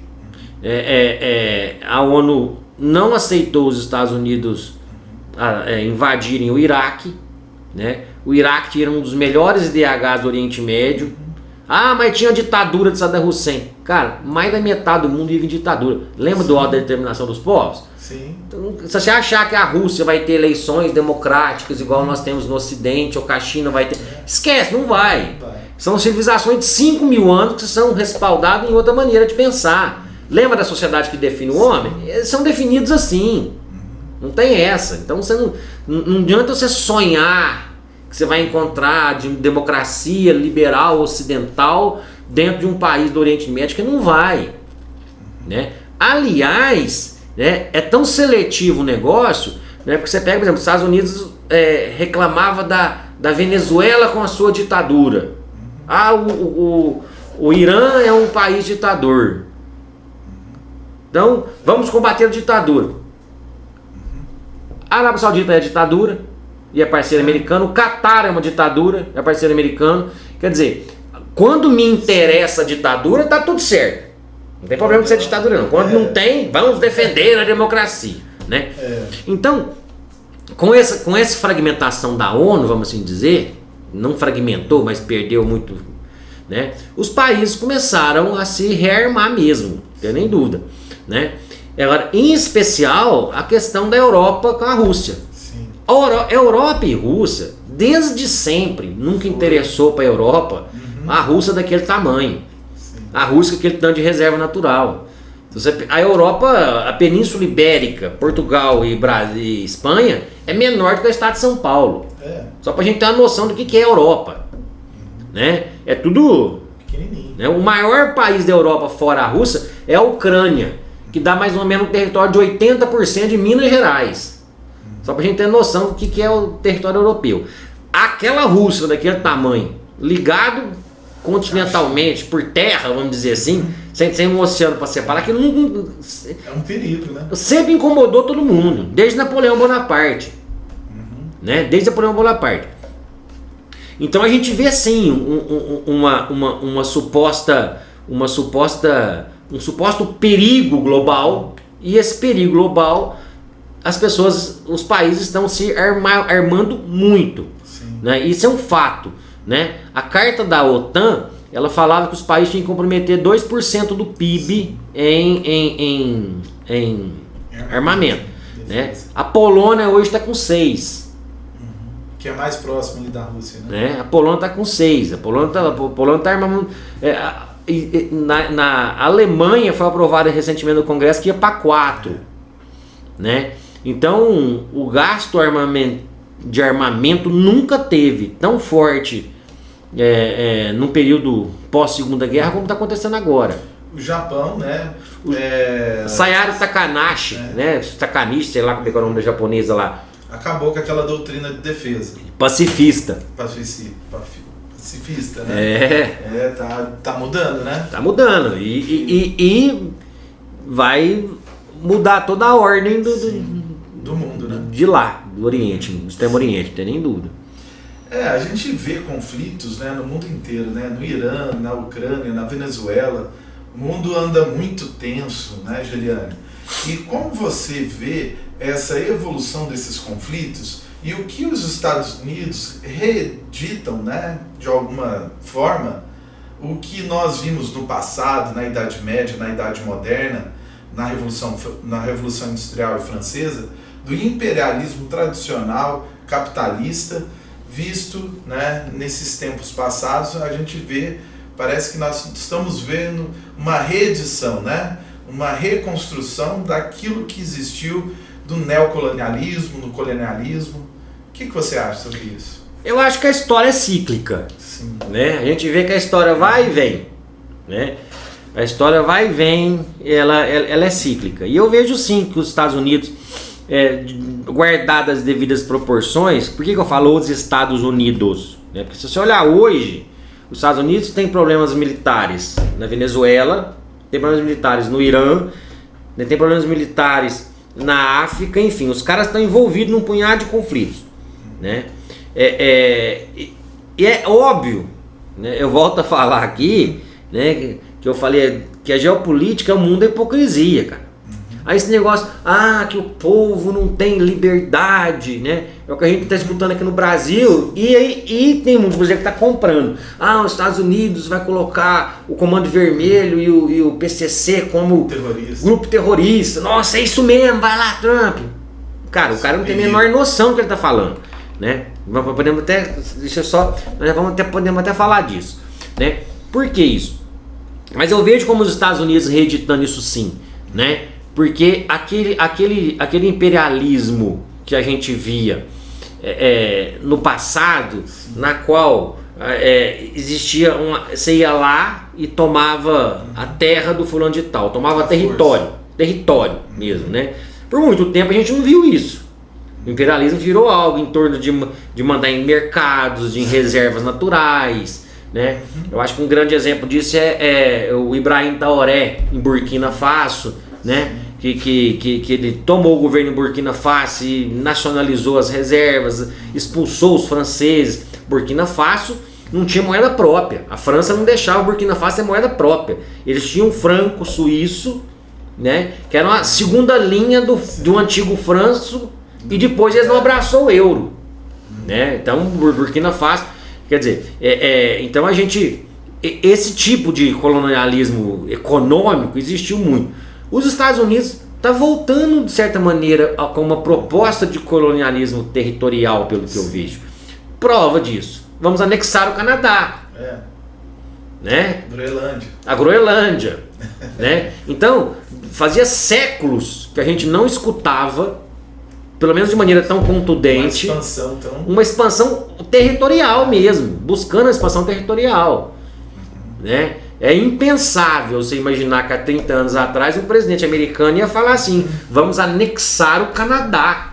a ONU não aceitou os Estados Unidos invadirem o Iraque, né? O Iraque era um dos melhores IDHs do Oriente Médio. Mas tinha a ditadura de Saddam Hussein. Cara, mais da metade do mundo vive em ditadura. Lembra do autodeterminação dos povos? Sim. Então, se você achar que a Rússia vai ter eleições democráticas igual nós temos no Ocidente, ou que a China vai ter... Esquece, não vai. São civilizações de 5 mil anos que são respaldadas em outra maneira de pensar. Lembra da sociedade que define o homem? Eles são definidos assim. Não tem essa. Então você não adianta você sonhar que você vai encontrar de democracia liberal ocidental dentro de um país do Oriente Médio, que não vai. Né? Aliás, né, é tão seletivo o negócio, né, porque você pega, por exemplo, os Estados Unidos reclamava da Venezuela com a sua ditadura. O Irã é um país ditador. Então, vamos combater a ditadura. A Arábia Saudita é ditadura e é parceiro americano. O Catar é uma ditadura, é parceiro americano. Quer dizer, quando me interessa a ditadura, tá tudo certo. Não tem problema de ser ditadura não. Quando não tem, vamos defender a democracia, né? Então, com essa fragmentação da ONU, vamos assim dizer, não fragmentou, mas perdeu muito, né? Os países começaram a se rearmar mesmo, não tem nem dúvida, né? Agora, em especial, a questão da Europa com a Rússia. Sim. A Europa e Rússia, desde sempre, nunca interessou para a Europa a Rússia daquele tamanho. A Rússia com aquele tanto de reserva natural. A Europa, a Península Ibérica, Portugal e Espanha é menor do que o estado de São Paulo. Só pra gente ter uma noção do que é a Europa. Né? É tudo pequenininho. Né? O maior país da Europa fora a Rússia é a Ucrânia, que dá mais ou menos um território de 80% de Minas Gerais. Só pra gente ter noção do que é o território europeu. Aquela Rússia daquele tamanho, ligado continentalmente, por terra, vamos dizer assim, sem um oceano para separar, aquilo não, é um perigo, né? Sempre incomodou todo mundo, desde Napoleão Bonaparte. Né? Desde Napoleão Bonaparte. Então a gente vê sim um suposto perigo global, e esse perigo global, os países estão se armando muito. Né? Isso é um fato. Né? A carta da OTAN, ela falava que os países tinham que comprometer 2% do PIB em armamento. Né? A Polônia hoje está com 6%. Que é mais próximo ali da Rússia, né? A Polônia está com 6%. A Polônia está armando. Na Alemanha foi aprovado recentemente no Congresso que ia para 4%. Né? Então o gasto de armamento nunca teve tão forte num período pós-Segunda Guerra como está acontecendo agora. O Japão, né? Sayaro Takanashi, né? Takanishi, sei lá como é que é o nome da japonesa lá. Acabou com aquela doutrina de defesa. Pacifista, né? Tá mudando, né? Tá mudando. E vai mudar toda a ordem do mundo, né? De lá, do Oriente, do Extremo Oriente, não tem nem dúvida. A gente vê conflitos, né, no mundo inteiro, né? No Irã, na Ucrânia, na Venezuela. O mundo anda muito tenso, né, Geliane? E como você vê essa evolução desses conflitos e o que os Estados Unidos reeditam, né, de alguma forma, o que nós vimos no passado, na Idade Média, na Idade Moderna, na Revolução Industrial e Francesa, do imperialismo tradicional capitalista, visto, né, nesses tempos passados, a gente vê, parece que nós estamos vendo uma reedição, né, uma reconstrução daquilo que existiu do neocolonialismo, no colonialismo. O que você acha sobre isso? Eu acho que a história é cíclica. Sim. Né? A gente vê que a história vai e vem. Né? A história vai e vem, ela é cíclica. E eu vejo sim que os Estados Unidos, guardadas as devidas proporções, por que eu falo os Estados Unidos? Né? Porque se você olhar hoje, os Estados Unidos têm problemas militares na Venezuela, tem problemas militares no Irã, tem problemas militares na África, enfim, os caras estão envolvidos num punhado de conflitos. Né? E é óbvio, né? Eu volto a falar aqui, né, que eu falei que a geopolítica é o mundo da hipocrisia, cara. Aí esse negócio, que o povo não tem liberdade, né? É o que a gente está escutando aqui no Brasil, e tem muitos brasileiros que está comprando. Os Estados Unidos vai colocar o Comando Vermelho e o PCC como grupo terrorista. Nossa, é isso mesmo, vai lá, Trump. Cara, o cara não tem a menor noção do que ele está falando, né? Podemos até, podemos até falar disso, né? Por que isso? Mas eu vejo como os Estados Unidos reeditando isso sim, né? Porque aquele imperialismo que a gente via no passado, na qual existia você ia lá e tomava a terra do fulano de tal, tomava território mesmo, né? Por muito tempo a gente não viu isso. O imperialismo virou algo em torno de mandar em mercados, em reservas naturais, né? Eu acho que um grande exemplo disso é o Ibrahim Traoré em Burkina Faso, né? Que ele tomou o governo em Burkina Faso e nacionalizou as reservas, expulsou os franceses. Burkina Faso não tinha moeda própria. A França não deixava o Burkina Faso ter moeda própria. Eles tinham um franco suíço, né, que era uma segunda linha do antigo franco, e depois eles não abraçou o euro, né? Então Burkina Faso, quer dizer, então a gente, esse tipo de colonialismo econômico existiu muito. Os Estados Unidos está voltando de certa maneira com uma proposta de colonialismo territorial, pelo que eu vejo. Prova disso, vamos anexar o Canadá. né? Groenlândia. A Groenlândia, né? Então, fazia séculos que a gente não escutava, pelo menos de maneira tão contundente, uma expansão territorial mesmo, buscando a expansão territorial, né? É impensável você imaginar que há 30 anos atrás um presidente americano ia falar assim: vamos anexar o Canadá.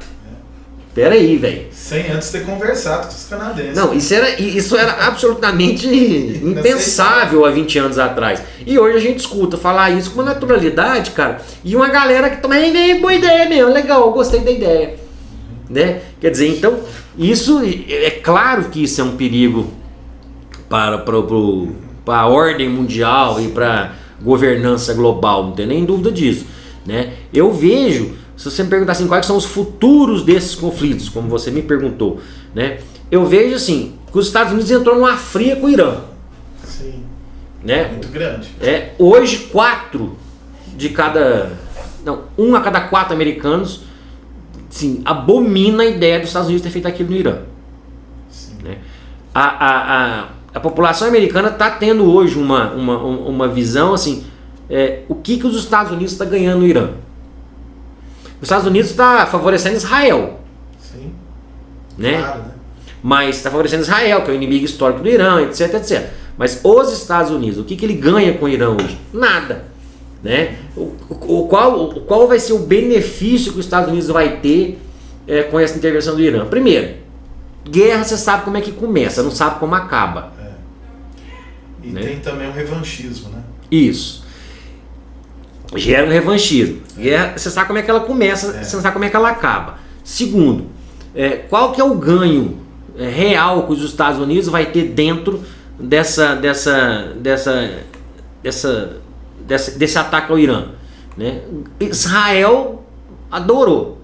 Pera aí, velho. Sem antes ter conversado com os canadenses. Não, isso era absolutamente impensável há 20 anos atrás. E hoje a gente escuta falar isso com uma naturalidade, cara. E uma galera que também, boa ideia mesmo, legal, gostei da ideia. Né? Quer dizer, então, isso é claro que isso é um perigo para a ordem mundial e para a governança global, não tem nem dúvida disso. Né? Eu vejo, se você me perguntar assim, quais são os futuros desses conflitos, como você me perguntou, né? Eu vejo assim, que os Estados Unidos entrou numa fria com o Irã. Sim. Né? Muito grande. Hoje, 1 a cada 4 americanos, sim, abomina a ideia dos Estados Unidos ter feito aquilo no Irã. Sim. Né? A população americana está tendo hoje uma visão assim, o que os Estados Unidos estão ganhando no Irã? Os Estados Unidos está favorecendo Israel. Sim. Né? Claro, né? Mas está favorecendo Israel, que é o inimigo histórico do Irã, etc, etc. Mas os Estados Unidos, o que ele ganha com o Irã hoje? Nada. Né? Qual vai ser o benefício que os Estados Unidos vai ter com essa intervenção do Irã? Primeiro, guerra você sabe como é que começa, não sabe como acaba. E né? tem também o revanchismo, né? Isso. Gera um revanchismo. Guerra, você sabe como é que ela começa, você não sabe como é que ela acaba. Segundo, qual que é o ganho real que os Estados Unidos vai ter dentro desse ataque ao Irã? Né? Israel adorou.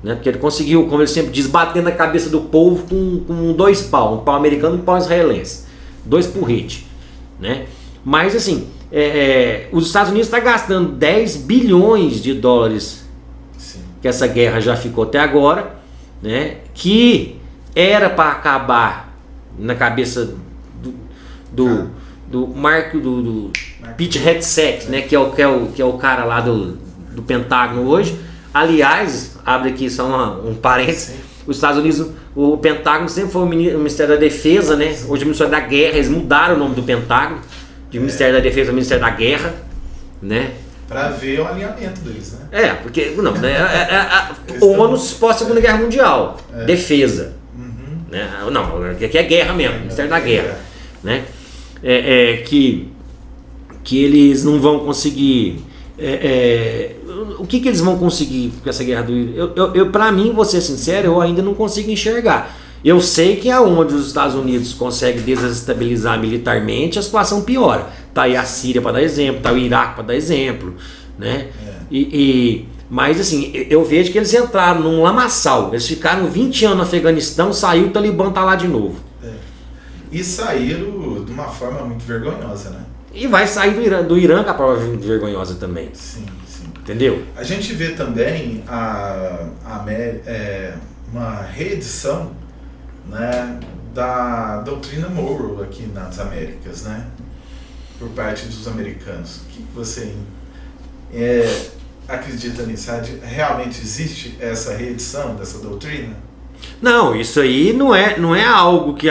Né? Porque ele conseguiu, como ele sempre diz, bater na cabeça do povo com 2 paus, um pau americano e um pau israelense, 2 porrete. Né? Mas assim, os Estados Unidos estão gastando 10 bilhões de dólares, Sim. que essa guerra já ficou até agora, né? Que era para acabar na cabeça do Pete Hegseth, né? Que é o cara lá do Pentágono hoje. Aliás, abre aqui só um parênteses. Sim. Os Estados Unidos, o Pentágono sempre foi o Ministério da Defesa, né? Hoje é o Ministério da Guerra, eles mudaram o nome do Pentágono de Ministério da Defesa para Ministério da Guerra, né? Para ver o alinhamento deles, né? Porque não, ONU pós-Segunda Guerra Mundial, defesa, né? Não, aqui é guerra mesmo, Ministério da Guerra, né? Que eles não vão conseguir. O que eles vão conseguir com essa guerra do Irã? Para mim, vou ser sincero, eu ainda não consigo enxergar. Eu sei que aonde os Estados Unidos conseguem desestabilizar militarmente, a situação piora. Tá aí a Síria para dar exemplo, tá o Iraque para dar exemplo, né? Mas assim, eu vejo que eles entraram num lamaçal. Eles ficaram 20 anos no Afeganistão, saiu, o Talibã tá lá de novo. E saíram de uma forma muito vergonhosa, né? E vai sair do Irã com a prova vergonhosa também. Sim. Entendeu? A gente vê também uma reedição, né, da doutrina Monroe aqui nas Américas, né, por parte dos americanos. O que você acredita nisso? Realmente existe essa reedição dessa doutrina? Não, isso aí não é algo que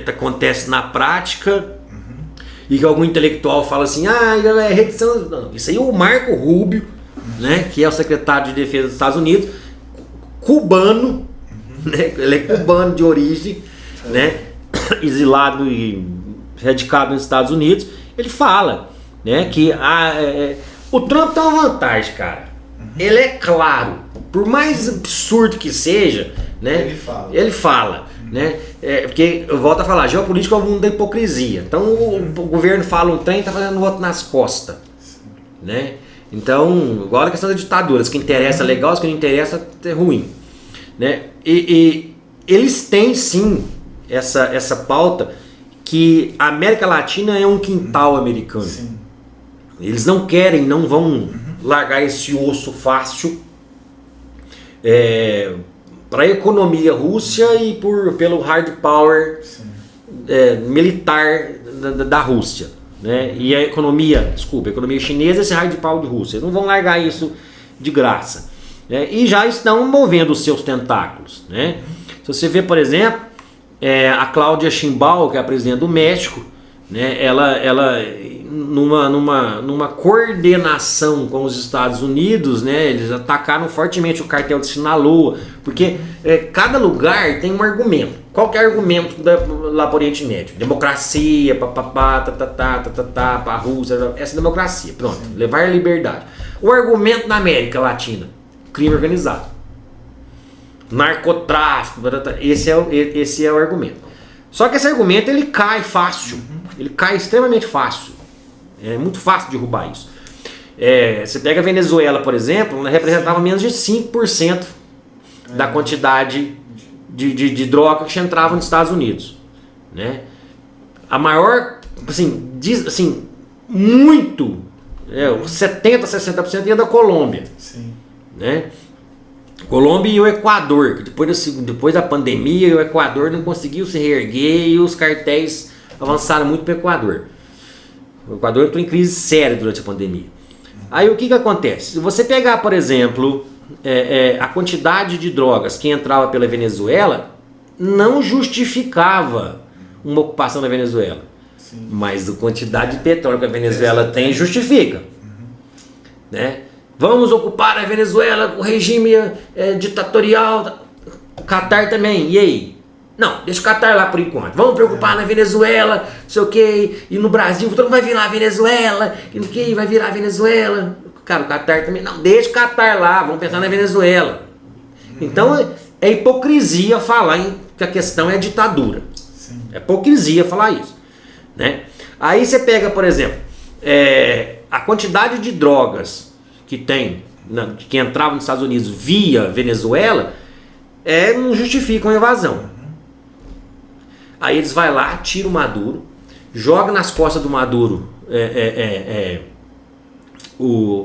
acontece na prática e que algum intelectual fala assim, é reedição. Não, isso aí é o Marco Rubio, né, que é o secretário de Defesa dos Estados Unidos, cubano, né, ele é cubano de origem, né, exilado e radicado nos Estados Unidos. Ele fala, né, que o Trump tem uma vantagem, cara. Ele é claro, por mais absurdo que seja, né, ele fala. Né? Porque eu volto a falar, geopolítica é o mundo da hipocrisia. Então o governo fala um trem e está fazendo outro nas costas, né? Então, igual a questão da ditadura, se que interessa é legal, se que não interessa é ruim, né? E eles têm sim essa pauta que a América Latina é um quintal americano. Sim. Eles não vão largar esse osso fácil para a economia russa e pelo hard power militar da Rússia, né? E a economia chinesa, esse raio de pau de Rússia. Eles não vão largar isso de graça, né? E já estão movendo os seus tentáculos, né? Se você vê, por exemplo, a Cláudia Sheinbaum, que é a presidente do México, né? Ela numa coordenação com os Estados Unidos, né? Eles atacaram fortemente o cartel de Sinaloa, porque cada lugar tem um argumento. Qual que é o argumento lá para o Oriente Médio? Democracia, para a Rússia, essa democracia, pronto, levar a liberdade. O argumento na América Latina, crime organizado, narcotráfico, esse é o argumento. Só que esse argumento ele cai fácil, ele cai extremamente fácil. É muito fácil derrubar isso. Você pega a Venezuela, por exemplo, ela representava menos de 5% da quantidade de droga que entrava nos Estados Unidos, né? A maior, muito, 70%, 60% ia da Colômbia. Sim. Né? Colômbia e o Equador, depois da pandemia, o Equador não conseguiu se reerguer e os cartéis avançaram muito para o Equador. O Equador entrou em crise séria durante a pandemia. Aí o que acontece? Se você pegar, por exemplo, a quantidade de drogas que entrava pela Venezuela, não justificava uma ocupação da Venezuela. Sim. Mas a quantidade de petróleo que a Venezuela tem justifica. Né? Vamos ocupar a Venezuela, o regime ditatorial, o Catar também, e aí? Não, deixa o Catar lá por enquanto. Vamos preocupar na Venezuela, não sei o que, e no Brasil, todo mundo vai virar a Venezuela, e no que vai virar a Venezuela. Cara, o Catar também, não, deixa o Catar lá, vamos pensar na Venezuela. Então é hipocrisia falar que a questão é ditadura. Sim. É hipocrisia falar isso. Né? Aí você pega, por exemplo, a quantidade de drogas que que entravam nos Estados Unidos via Venezuela, não justifica uma invasão. Aí eles vão lá, tiram o Maduro, jogam nas costas do Maduro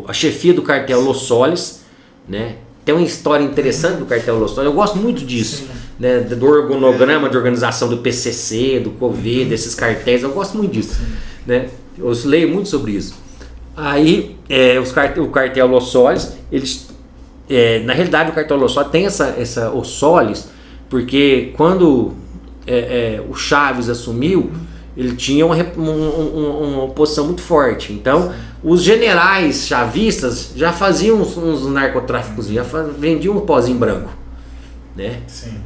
a chefia do cartel Los Soles, né? Tem uma história interessante do cartel Los Soles, eu gosto muito disso, né? Do organograma de organização do PCC, do COVE, desses cartéis, eu gosto muito disso, né? Eu leio muito sobre isso. Aí o cartel Los Soles, eles, na realidade o cartel Los Soles tem os Soles, porque quando o Chávez assumiu, ele tinha uma posição muito forte. Então os generais chavistas já faziam uns narcotráficos, já vendiam um pozinho branco, né?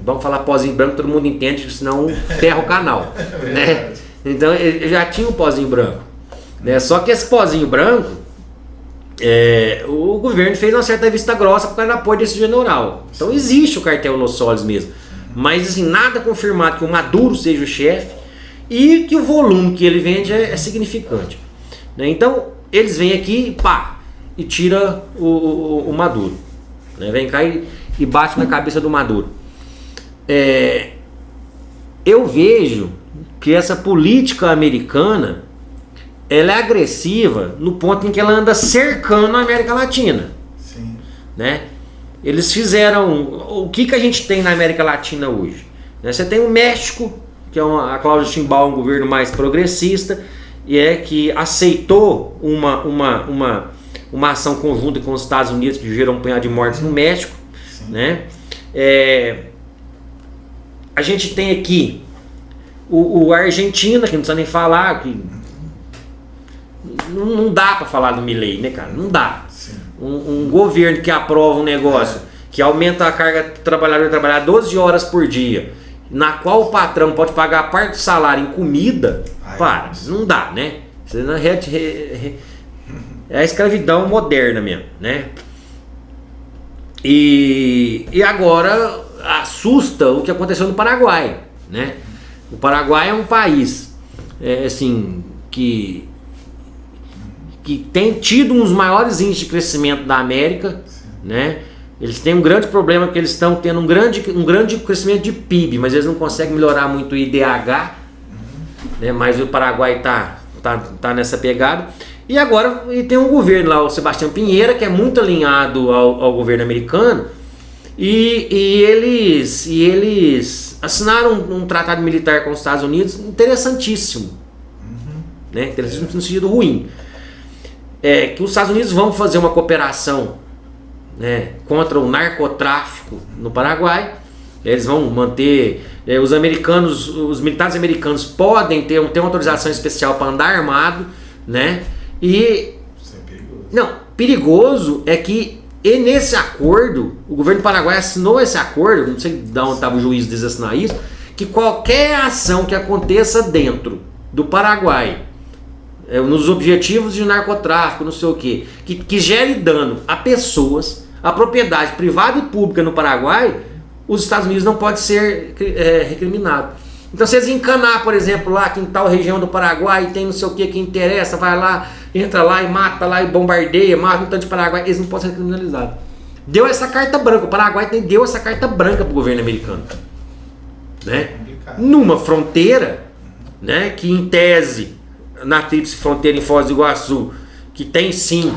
Vamos falar pozinho branco, todo mundo entende, senão ferra o canal. Né? Então ele já tinha um pozinho branco, né? Só que esse pozinho branco, o governo fez uma certa vista grossa por causa do apoio desse general. Então existe o cartel Los Soles mesmo, mas assim, nada confirmado que o Maduro seja o chefe e que o volume que ele vende é significante, né? Então eles vêm aqui e tira o Maduro, né? Vem cá e bate na cabeça do Maduro. Eu vejo que essa política americana ela é agressiva no ponto em que ela anda cercando a América Latina. Sim. Né? Eles fizeram... O que a gente tem na América Latina hoje? Né? Você tem o México, que é a Cláudia Sheinbaum, um governo mais progressista, e que aceitou uma ação conjunta com os Estados Unidos que gerou um punhado de mortes no México. Né? A gente tem aqui a Argentina, que não precisa nem falar, que não dá para falar do Milei, né, cara? Não dá. Um governo que aprova um negócio que aumenta a carga do trabalhador trabalhar 12 horas por dia, na qual o patrão pode pagar parte do salário em comida, não dá, né? É a escravidão moderna mesmo, né? E agora assusta o que aconteceu no Paraguai, né? O Paraguai é um país assim, que tem tido um dos maiores índices de crescimento da América, né? Eles têm um grande problema porque eles estão tendo um grande crescimento de PIB, mas eles não conseguem melhorar muito o IDH, né? Mas o Paraguai tá nessa pegada. E agora tem um governo lá, o Sebastião Pinheira, que é muito alinhado ao governo americano, e eles eles assinaram um tratado militar com os Estados Unidos interessantíssimo, né? Interessantíssimo no sentido ruim. Que os Estados Unidos vão fazer uma cooperação, né, contra o narcotráfico no Paraguai. Eles vão manter os militares americanos podem ter uma autorização especial para andar armado, né? E isso é perigoso. Não, perigoso é que nesse acordo, o governo do Paraguai assinou esse acordo, não sei de onde estava o juiz de assinar isso, que qualquer ação que aconteça dentro do Paraguai, nos objetivos de narcotráfico, não sei o quê, que gere dano a pessoas, a propriedade privada e pública no Paraguai, os Estados Unidos não pode ser recriminado. Então, se eles encanar, por exemplo, lá que em tal região do Paraguai tem não sei o que interessa, vai lá, entra lá e mata lá e bombardeia, mata um tanto de Paraguai, eles não podem ser criminalizados. Deu essa carta branca, o Paraguai deu essa carta branca para o governo americano, né? Numa fronteira, né, que em tese, na tríplice fronteira em Foz do Iguaçu, que tem sim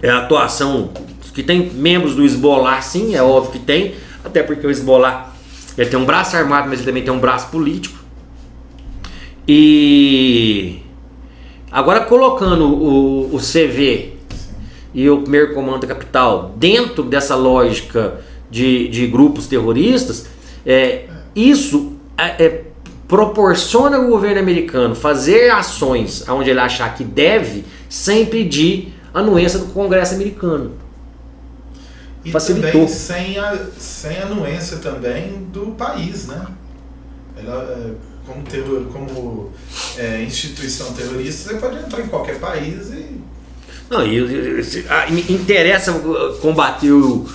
atuação, que tem membros do Hezbollah, sim, é óbvio que tem, até porque o Hezbollah ele tem um braço armado, mas ele também tem um braço político. E agora colocando o CV e o primeiro comando da capital dentro dessa lógica de grupos terroristas, isso proporciona ao governo americano fazer ações onde ele achar que deve, sem pedir anuência do Congresso americano. E facilitou. Também sem anuência também do país, né? Ela, como instituição terrorista, você pode entrar em qualquer país e... Não, interessa combater o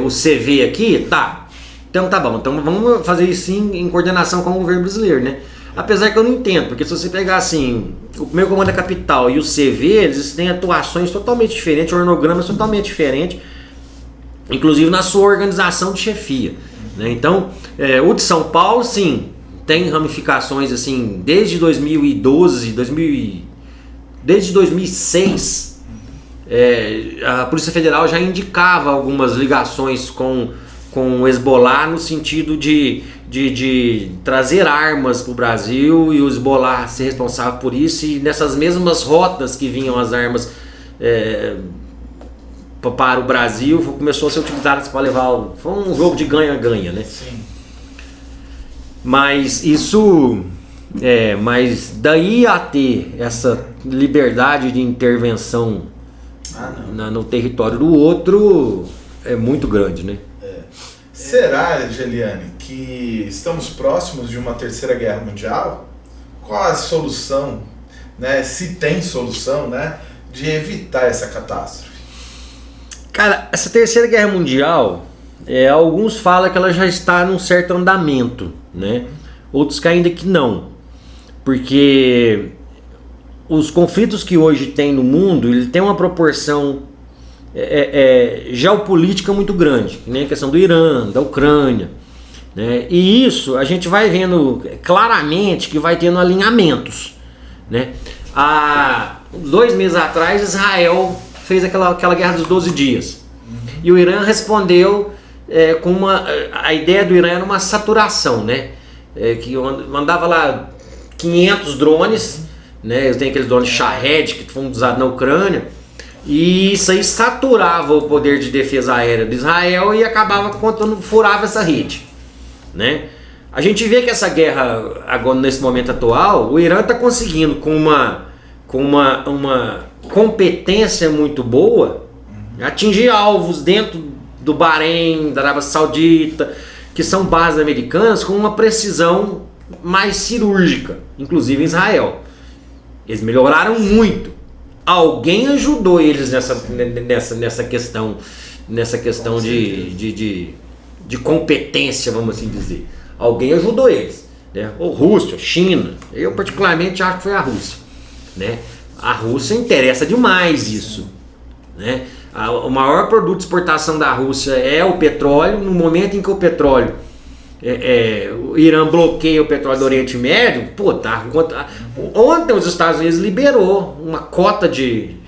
CV aqui? Tá. Então tá bom. Então vamos fazer isso sim em coordenação com o governo brasileiro, né? Apesar que eu não entendo, porque se você pegar assim, o primeiro comando da capital e o CV, eles têm atuações totalmente diferentes, ornogramas totalmente diferentes, inclusive na sua organização de chefia, né? Então, o de São Paulo, sim, tem ramificações assim, desde 2012, desde 2006, a Polícia Federal já indicava algumas ligações com o Hezbollah no sentido de trazer armas para o Brasil e o Hezbollah ser responsável por isso, e nessas mesmas rotas que vinham as armas para o Brasil, começou a ser utilizado para levar... Foi um jogo de ganha-ganha, né? Sim. Mas isso... mas daí a ter essa liberdade de intervenção no território do outro é muito grande, né? Será, Geliane, que estamos próximos de uma terceira guerra mundial? Qual a solução, né, se tem solução, né, de evitar essa catástrofe? Cara, essa terceira guerra mundial, alguns falam que ela já está num certo andamento, né? Outros que ainda que não. Porque os conflitos que hoje tem no mundo, ele tem uma proporção geopolítica muito grande, que nem a questão do Irã, da Ucrânia, né? E isso a gente vai vendo claramente que vai tendo alinhamentos, né? Há 2 meses atrás, Israel fez aquela guerra dos 12 dias. E o Irã respondeu com a ideia do Irã era uma saturação, né? Que mandava lá 500 drones, né? Tem aqueles drones Shahed que foram usados na Ucrânia, e isso aí saturava o poder de defesa aérea de Israel e acabava furava essa rede, né? A gente vê que essa guerra agora nesse momento atual, o Irã está conseguindo com uma competência muito boa atingir alvos dentro do Bahrein, da Arábia Saudita, que são bases americanas, com uma precisão mais cirúrgica, inclusive em Israel. Eles melhoraram muito. Alguém ajudou eles nessa questão de competência, vamos assim dizer. Alguém ajudou eles, né? Ou Rússia, China. Eu particularmente acho que foi a Rússia, né? A Rússia interessa demais isso, né? O maior produto de exportação da Rússia é o petróleo. No momento em que o petróleo, o Irã bloqueia o petróleo do Oriente Médio, ontem os Estados Unidos liberou uma cota que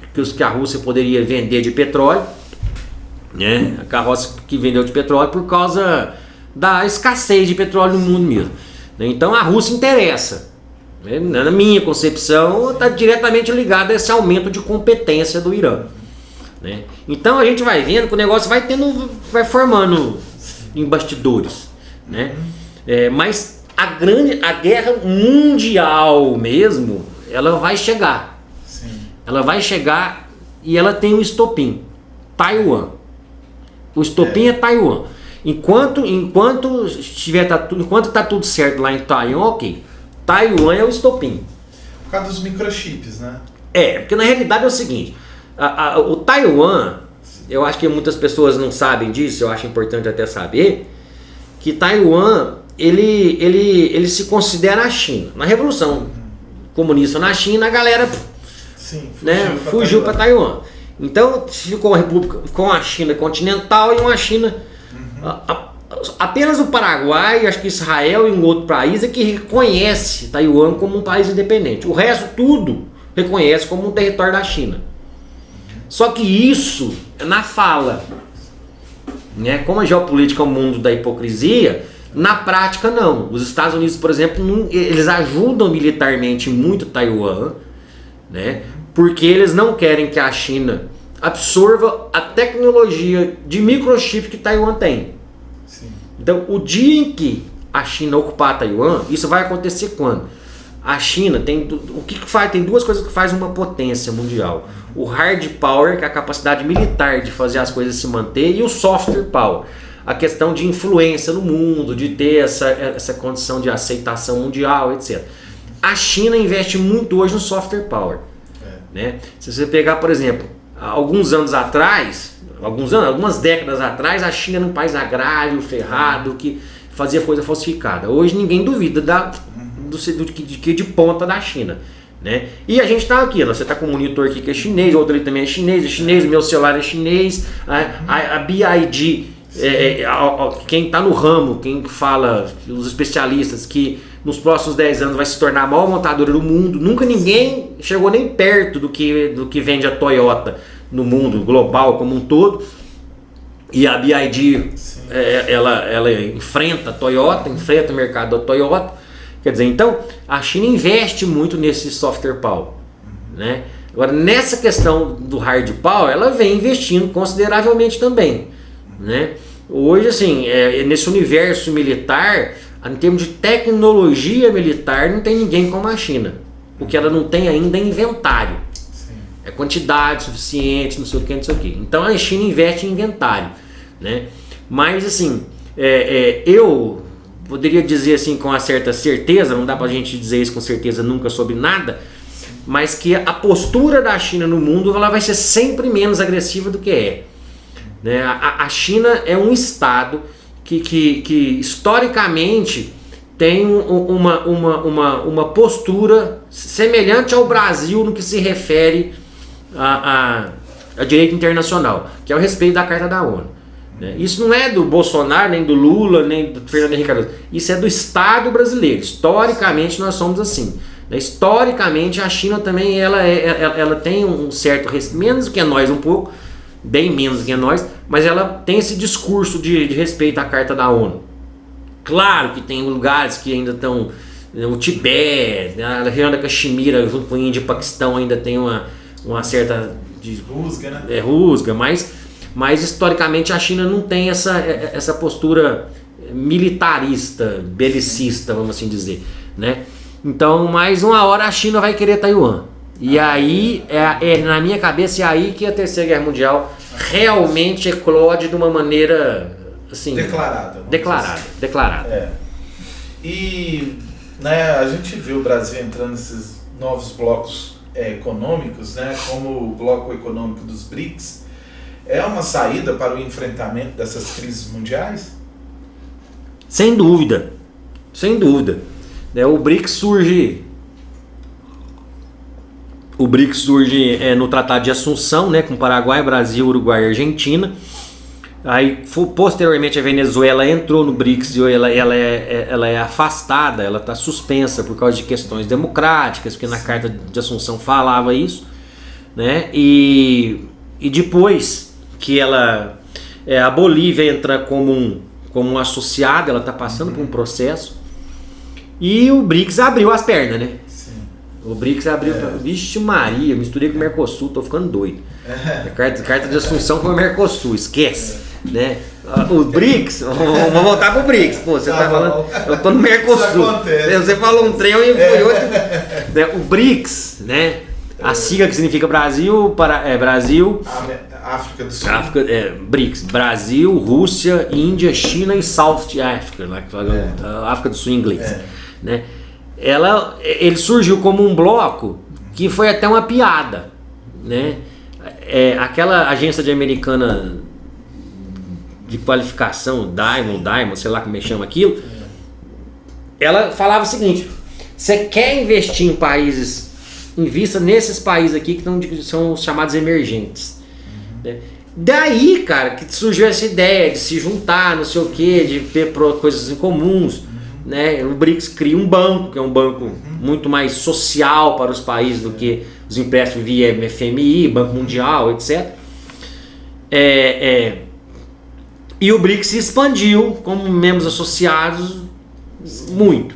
a Rússia poderia vender de petróleo, né? A carroça que vendeu de petróleo por causa da escassez de petróleo no mundo mesmo. Então a Rússia interessa. Na minha concepção, está diretamente ligado a esse aumento de competência do Irã. Né? Então a gente vai vendo que o negócio vai formando em bastidores. Né? Mas a guerra mundial mesmo, ela vai chegar. Sim. Ela vai chegar e ela tem um estopim. Taiwan. O estopim é Taiwan. Enquanto tá tudo certo lá em Taiwan, ok. Taiwan é o estopim. Por causa dos microchips, né? Porque na realidade é o seguinte, o Taiwan, eu acho que muitas pessoas não sabem disso, eu acho importante até saber, que Taiwan, ele se considera a China. Na Revolução Comunista na China, a galera fugiu para Taiwan. Então ficou uma república com a China continental e uma China... Apenas o Paraguai, acho que Israel e um outro país é que reconhece Taiwan como um país independente. O resto tudo reconhece como um território da China. Só que isso é na fala. Né? Como a geopolítica é um mundo da hipocrisia, na prática não. Os Estados Unidos, por exemplo, eles ajudam militarmente muito Taiwan, né? Porque eles não querem que a China absorva a tecnologia de microchip que Taiwan tem. Sim. Então, o dia em que a China ocupar Taiwan, isso vai acontecer quando? A China tem tem duas coisas que faz uma potência mundial. O hard power, que é a capacidade militar de fazer as coisas se manter, e o software power, a questão de influência no mundo, de ter essa condição de aceitação mundial, etc. A China investe muito hoje no software power. Né? Se você pegar, por exemplo, algumas décadas atrás, a China era um país agrário, ferrado, que fazia coisa falsificada. Hoje ninguém duvida de ponta da China. Né? E a gente está aqui, você está com um monitor aqui que é chinês, outro ali também é chinês, meu celular é chinês, a BYD, quem está no ramo, quem fala, os especialistas, que nos próximos 10 anos vai se tornar a maior montadora do mundo, nunca ninguém chegou nem perto do que vende a Toyota no mundo global como um todo. E a BYD, ela enfrenta a Toyota, enfrenta o mercado da Toyota. Quer dizer, então a China investe muito nesse software power. Né? Agora, nessa questão do hard power, ela vem investindo consideravelmente também. Né? Hoje, assim, nesse universo militar, em termos de tecnologia militar, não tem ninguém como a China. O que ela não tem ainda é inventário. Sim. É quantidade suficiente, não sei o que, não sei o que. Então a China investe em inventário. Né? Mas, assim, eu poderia dizer assim com uma certa certeza, não dá pra gente dizer isso com certeza nunca sobre nada, mas que a postura da China no mundo ela vai ser sempre menos agressiva do que é. Né? A China é um estado que historicamente tem uma postura semelhante ao Brasil no que se refere a direito internacional, que é o respeito da Carta da ONU. Né? Isso não é do Bolsonaro, nem do Lula, nem do Fernando Henrique Cardoso. Isso é do Estado brasileiro. Historicamente nós somos assim. Né? Historicamente a China também ela tem um certo respeito, menos que nós um pouco, bem menos que nós, mas ela tem esse discurso de respeito à Carta da ONU. Claro que tem lugares que ainda estão, o Tibete, a região da Caxemira, junto com a Índia e Paquistão, ainda tem uma certa rusga, né? Rusga, mas historicamente a China não tem essa postura militarista, belicista, vamos assim dizer. Né? Então, mais uma hora a China vai querer Taiwan. E aí, na minha cabeça, é aí que a Terceira Guerra Mundial realmente eclode de uma maneira assim, declarada. E né, a gente viu o Brasil entrando nesses novos blocos econômicos, né, como o bloco econômico dos BRICS. É uma saída para o enfrentamento dessas crises mundiais? Sem dúvida. O BRICS surge no Tratado de Assunção, né, com Paraguai, Brasil, Uruguai e Argentina. Aí, posteriormente, a Venezuela entrou no BRICS e ela é afastada, ela está suspensa por causa de questões democráticas, porque na Carta de Assunção falava isso. Né? E depois que a Bolívia entra como como um associado, ela está passando por um processo. E o BRICS abriu as pernas, né? Sim. O BRICS abriu. Vixe Maria, misturei com o Mercosul, tô ficando doido. A carta de assunção foi o Mercosul, esquece. Né? O BRICS, vamos voltar pro BRICS. Pô, você tá falando. Eu tô no Mercosul. Você falou um trem e foi outro. Né? O BRICS, né? A sigla que significa Brasil, Brasil. África do Sul. BRICS, Brasil, Rússia, Índia, China e South Africa, África do Sul em inglês. Né? Ele surgiu como um bloco que foi até uma piada, né? Aquela agência americana de qualificação, Diamond, sei lá como é que chama aquilo, ela falava o seguinte: você quer investir em países, invista nesses países aqui que são os chamados emergentes. Né? Daí, cara, que surgiu essa ideia de se juntar, não sei o que, de ter coisas em comuns. Né? O BRICS cria um banco, que é um banco muito mais social para os países do que os empréstimos via FMI, Banco Mundial, etc. E o BRICS se expandiu como membros associados muito.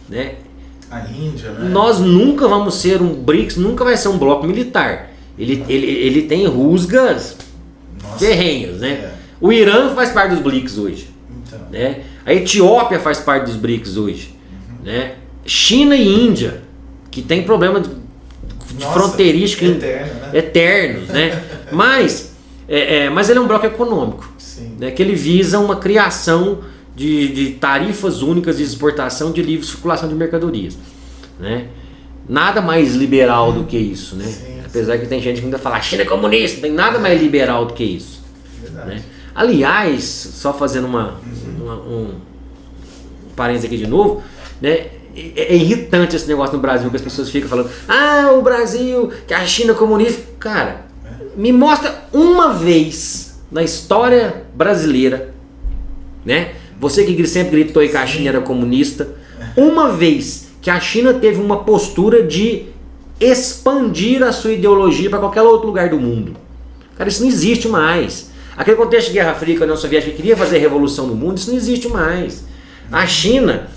Né? A Índia, né? Nós nunca vamos ser um BRICS, nunca vai ser um bloco militar. Ele tem rusgas ferrenhas, né? O Irã faz parte dos BRICS hoje. Então. Né? A Etiópia faz parte dos BRICS hoje. Né? China e Índia, que tem problema de fronteirístico eternos. Né? Mas ele é um bloco econômico. Né? Que ele visa uma criação de tarifas únicas de exportação de livre circulação de mercadorias. Né? Nada mais liberal do que isso. Né? Apesar que tem gente que ainda fala, a China é comunista, não tem nada mais liberal do que isso. Né? Aliás, só fazendo um parênteses aqui de novo, né? É irritante esse negócio no Brasil, que as pessoas ficam falando, o Brasil, que a China é comunista. Cara, me mostra uma vez na história brasileira, né? Você que sempre gritou aí que a China era comunista, uma vez que a China teve uma postura de expandir a sua ideologia para qualquer outro lugar do mundo. Cara, isso não existe mais. Aquele contexto de Guerra Fria, que a União Soviética queria fazer revolução no mundo, isso não existe mais. A China,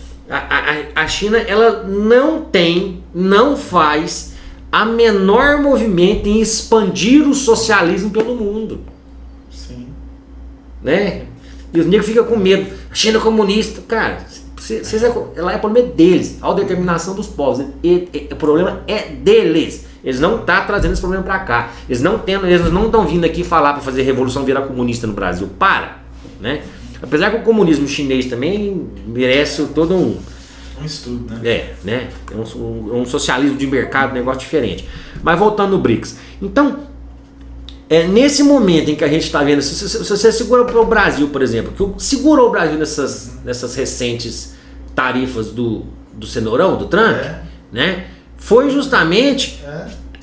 ela não faz a menor movimento em expandir o socialismo pelo mundo. Sim. Né? E os negros ficam com medo. A China é comunista. Cara, ela é o problema deles. A autodeterminação dos povos. O problema é deles. Eles não estão trazendo esse problema para cá. Eles não estão vindo aqui falar para fazer revolução virar comunista no Brasil. Né? Apesar que o comunismo chinês também merece todo um estudo, né? Né? É um socialismo de mercado, um negócio diferente. Mas voltando no BRICS. Então, nesse momento em que a gente está vendo, se você segura para o Brasil, por exemplo, que segurou o Brasil nessas recentes tarifas do cenourão, do Trump, né? Foi justamente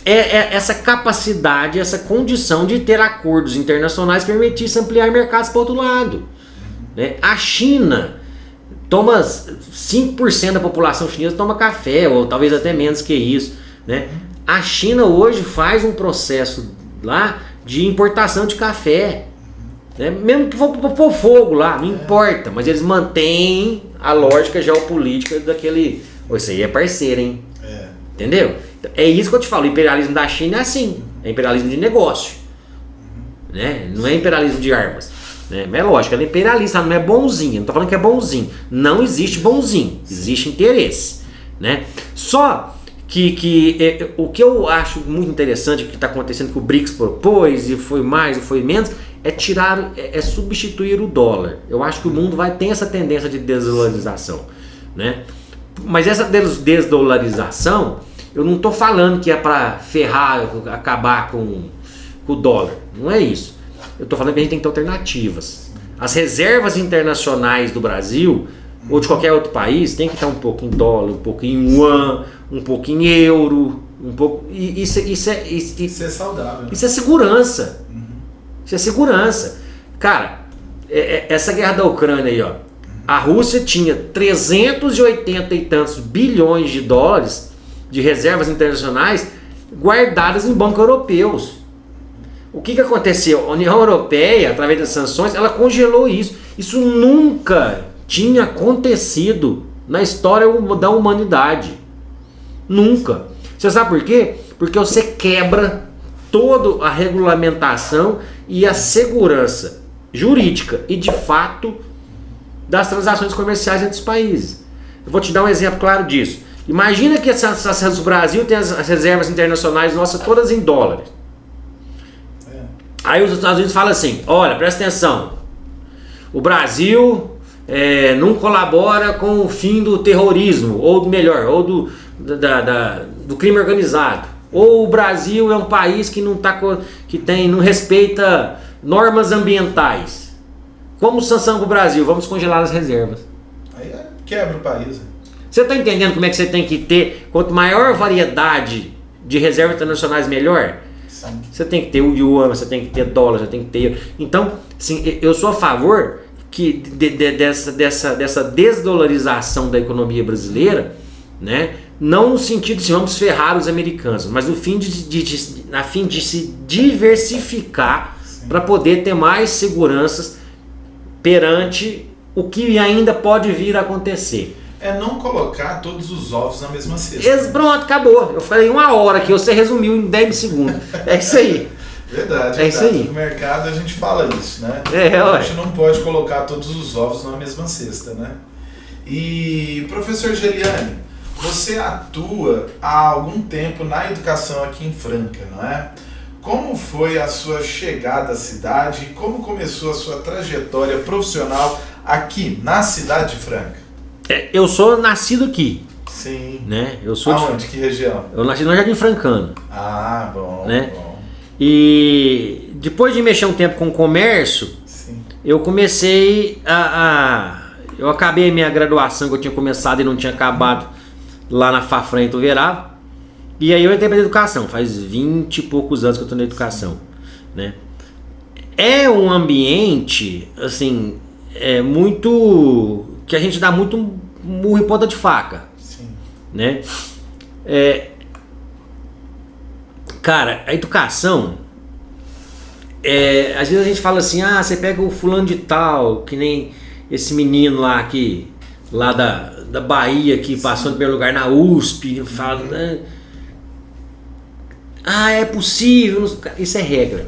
essa capacidade, essa condição de ter acordos internacionais que permitissem ampliar mercados para o outro lado. Né? A China toma 5% da população chinesa toma café, ou talvez até menos que isso. Né? A China hoje faz um processo lá de importação de café. Né? Mesmo que for pôr fogo lá, não importa, mas eles mantêm a lógica geopolítica daquele. Isso aí é parceiro, hein? Entendeu? É isso que eu te falo, o imperialismo da China é assim, é imperialismo de negócio. Né? Não é imperialismo de armas. Né? Mas é lógico, ela é imperialista, ela não é bonzinha, não tô falando que é bonzinho. Não existe bonzinho, existe interesse. Né? Só que o que eu acho muito interessante que está acontecendo, que o BRICS propôs, e foi mais ou foi menos, é substituir o dólar. Eu acho que o mundo tem essa tendência de desdolarização. Né? Mas essa desdolarização, eu não estou falando que é para ferrar, acabar com o dólar. Não é isso. Eu estou falando que a gente tem que ter alternativas. As reservas internacionais do Brasil, ou de qualquer outro país, tem que estar um pouco em dólar, um pouco em yuan, um pouco em euro, um pouco. Isso é saudável. Né? Isso é segurança. Isso é segurança. Cara, essa guerra da Ucrânia aí, ó. A Rússia tinha 380 e tantos bilhões de dólares de reservas internacionais guardadas em bancos europeus. o que aconteceu? A União Europeia, através das sanções, ela congelou isso. Isso nunca tinha acontecido na história da humanidade. Nunca. Você sabe por quê? Porque você quebra toda a regulamentação e a segurança jurídica e de fato das transações comerciais entre os países. Eu vou te dar um exemplo claro disso. Imagina que o Brasil tem as reservas internacionais nossas todas em dólares. Aí os Estados Unidos falam assim, olha, presta atenção, o Brasil não colabora com o fim do terrorismo, ou melhor, ou do crime organizado. Ou o Brasil é um país que não respeita normas ambientais. Como sanção para o Brasil? Vamos congelar as reservas. Aí quebra o país. Você está entendendo como é que você tem que ter? Quanto maior variedade de reservas internacionais, melhor. Sim. Você tem que ter o yuan, você tem que ter dólar, você tem que ter... Então, assim, eu sou a favor dessa desdolarização da economia brasileira, né? Não no sentido de vamos ferrar os americanos, mas no fim a fim de se diversificar para poder ter mais seguranças perante o que ainda pode vir a acontecer. É não colocar todos os ovos na mesma cesta. Pronto, acabou. Eu falei 1 hora aqui, você resumiu em 10 segundos. É isso aí. Verdade. É isso aí. No mercado a gente fala isso, né? A gente não pode colocar todos os ovos na mesma cesta, né? E, professor Geliane, você atua há algum tempo na educação aqui em Franca, não é? Como foi a sua chegada à cidade e como começou a sua trajetória profissional aqui na cidade de Franca? Eu sou nascido aqui. Sim. Né? Eu sou aonde? Que região? Eu nasci no Jardim Francano. Ah, bom, né? Bom. E depois de mexer um tempo com comércio, sim, eu comecei eu acabei a minha graduação que eu tinha começado e não tinha acabado lá na Fafran em Tuverava. E aí eu entrei para educação, faz 20 e poucos anos que eu estou na educação, né? É um ambiente, assim, muito... que a gente dá muito murro em ponta de faca. Sim. Né? Cara, a educação... às vezes a gente fala assim, você pega o fulano de tal, que nem esse menino lá da Bahia, que passou em primeiro lugar na USP, fala... é possível, isso é regra.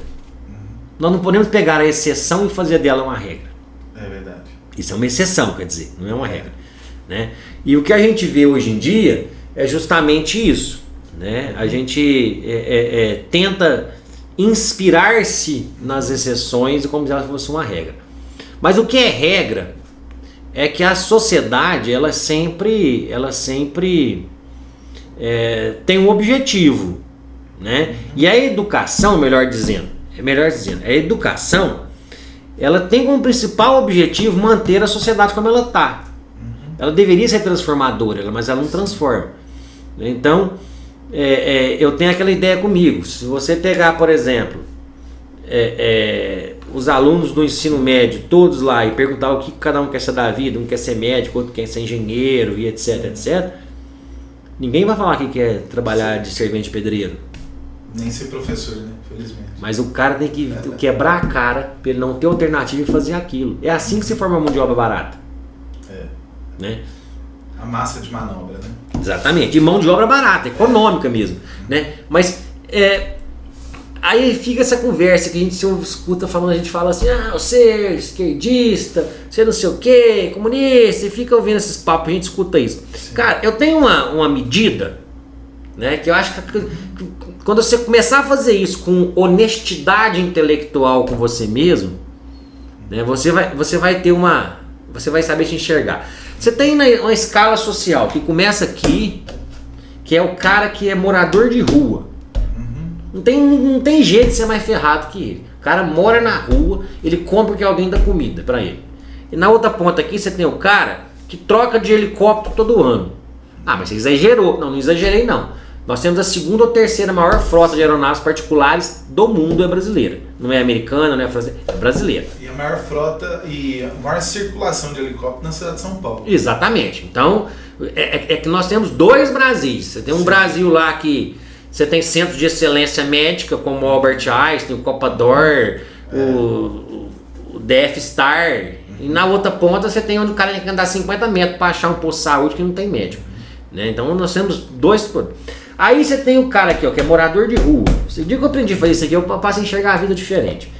Nós não podemos pegar a exceção e fazer dela uma regra. É verdade. Isso é uma exceção, quer dizer, não é uma regra, né? E o que a gente vê hoje em dia é justamente isso, né? A gente tenta inspirar-se nas exceções como se elas fossem uma regra. Mas o que é regra é que a sociedade ela sempre tem um objetivo, né? E a educação, melhor dizendo, a educação ela tem como principal objetivo manter a sociedade como ela está. Ela deveria ser transformadora, mas ela não transforma. Então, eu tenho aquela ideia comigo. Se você pegar, por exemplo, os alunos do ensino médio, todos lá, e perguntar o que cada um quer ser da vida, um quer ser médico, outro quer ser engenheiro, e etc, etc, ninguém vai falar que quer trabalhar de servente pedreiro. Nem ser professor, né? Felizmente. Mas o cara tem que quebrar a cara para ele não ter alternativa e fazer aquilo. É assim que se forma a mão de obra barata. Né? A massa de manobra, né? Exatamente. E mão de obra barata, econômica mesmo. Né? Mas aí fica essa conversa que a gente se escuta falando, a gente fala assim, você é esquerdista, você não sei o que, comunista, e fica ouvindo esses papos, a gente escuta isso. Sim. Cara, eu tenho uma medida, né, que eu acho que quando você começar a fazer isso com honestidade intelectual com você mesmo, né, você vai ter você vai saber te enxergar. Você tem uma escala social que começa aqui, que é o cara que é morador de rua. Não tem jeito de ser mais ferrado que ele. O cara mora na rua, ele compra porque alguém dá comida pra ele. E na outra ponta aqui você tem o cara que troca de helicóptero todo ano. Mas você exagerou. Não exagerei não. Nós temos a segunda ou terceira maior frota de aeronaves particulares do mundo é brasileira. Não é americana, não é francesa, é brasileira. E a maior frota e a maior circulação de helicóptero na cidade de São Paulo. Exatamente. Então, é que nós temos dois Brasis. Você tem um Brasil lá que Você tem centros de excelência médica como o Albert Einstein, o Copador, o DF Star. E na outra ponta você tem onde o cara tem que andar 50 metros para achar um posto de saúde que não tem médico. Né? Então nós temos dois. Aí você tem o cara aqui, ó, que é morador de rua. Esse dia que eu aprendi a fazer isso aqui, eu passo a enxergar a vida diferente.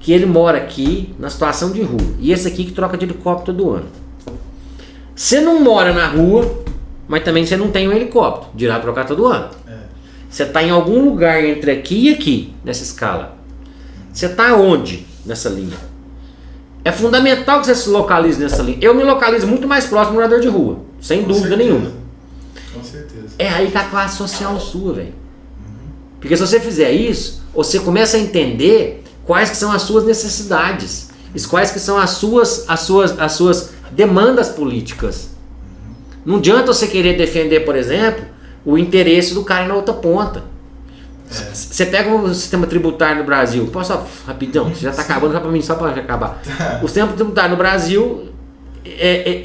Que ele mora aqui na situação de rua. E esse aqui que troca de helicóptero todo ano. Você não mora na rua, mas também você não tem um helicóptero de ir lá trocar todo ano. Você está em algum lugar entre aqui e aqui, nessa escala. Você está onde nessa linha? É fundamental que você se localize nessa linha. Eu me localizo muito mais próximo do morador de rua, sem dúvida nenhuma. Com certeza. É aí que a classe social sua, velho. Porque se você fizer isso, você começa a entender quais que são as suas necessidades, quais que são as suas demandas políticas. Não adianta você querer defender, por exemplo, o interesse do cara na outra ponta. Você pega o sistema tributário no Brasil, posso só rapidão, você já está acabando só para mim, só para acabar. O sistema tributário no Brasil,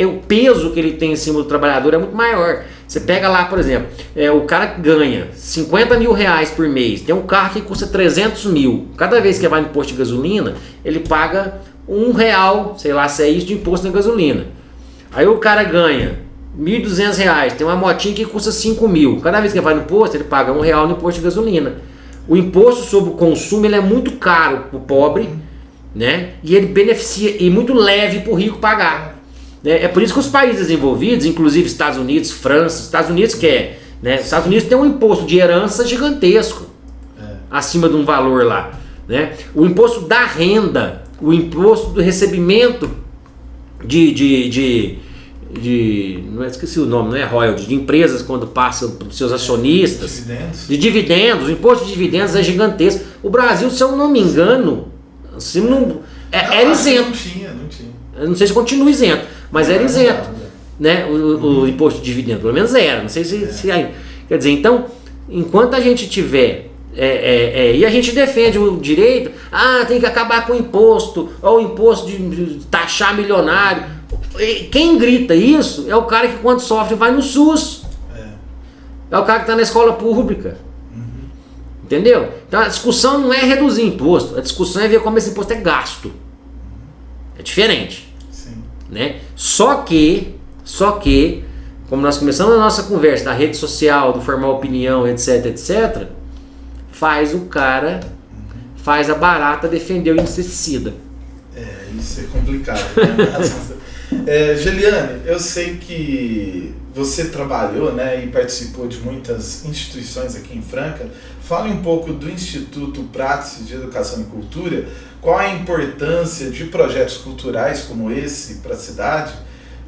o peso que ele tem em cima do trabalhador é muito maior. Você pega lá, por exemplo, o cara ganha 50 mil reais por mês, tem um carro que custa 300 mil. Cada vez que vai no posto de gasolina, ele paga R$1, sei lá se é isso, de imposto na gasolina. Aí o cara ganha R$1.200, tem uma motinha que custa 5 mil. Cada vez que ele vai no posto, ele paga R$1 no imposto de gasolina. O imposto sobre o consumo ele é muito caro para o pobre, né? E ele beneficia, e muito leve para o rico pagar. É por isso que os países desenvolvidos, inclusive Estados Unidos, França, Estados Unidos Estados Unidos tem um imposto de herança gigantesco, acima de um valor lá, né? O imposto da renda, o imposto do recebimento não esqueci o nome, não é royalties, de empresas quando passam para os seus acionistas, de dividendos, o imposto de dividendos é gigantesco. O Brasil, se eu não me engano, era isento. Não tinha. Eu não sei se continua isento, mas era isento, né? O imposto de dividendo, pelo menos era, não sei se ainda. Quer dizer, então, enquanto a gente tiver, e a gente defende o direito, tem que acabar com o imposto, ou o imposto de taxar milionário. Quem grita isso é o cara que quando sofre vai no SUS, é o cara que está na escola pública. Entendeu? Então a discussão não é reduzir imposto, a discussão é ver como esse imposto é gasto. É diferente. Sim. Né? Só que, como nós começamos a nossa conversa da rede social, do formar opinião, etc, faz a barata defender o inseticida. Isso é complicado, né? Geliane, eu sei que você trabalhou, né, e participou de muitas instituições aqui em Franca. Fale um pouco do Instituto Praxis de Educação e Cultura. Qual a importância de projetos culturais como esse para a cidade,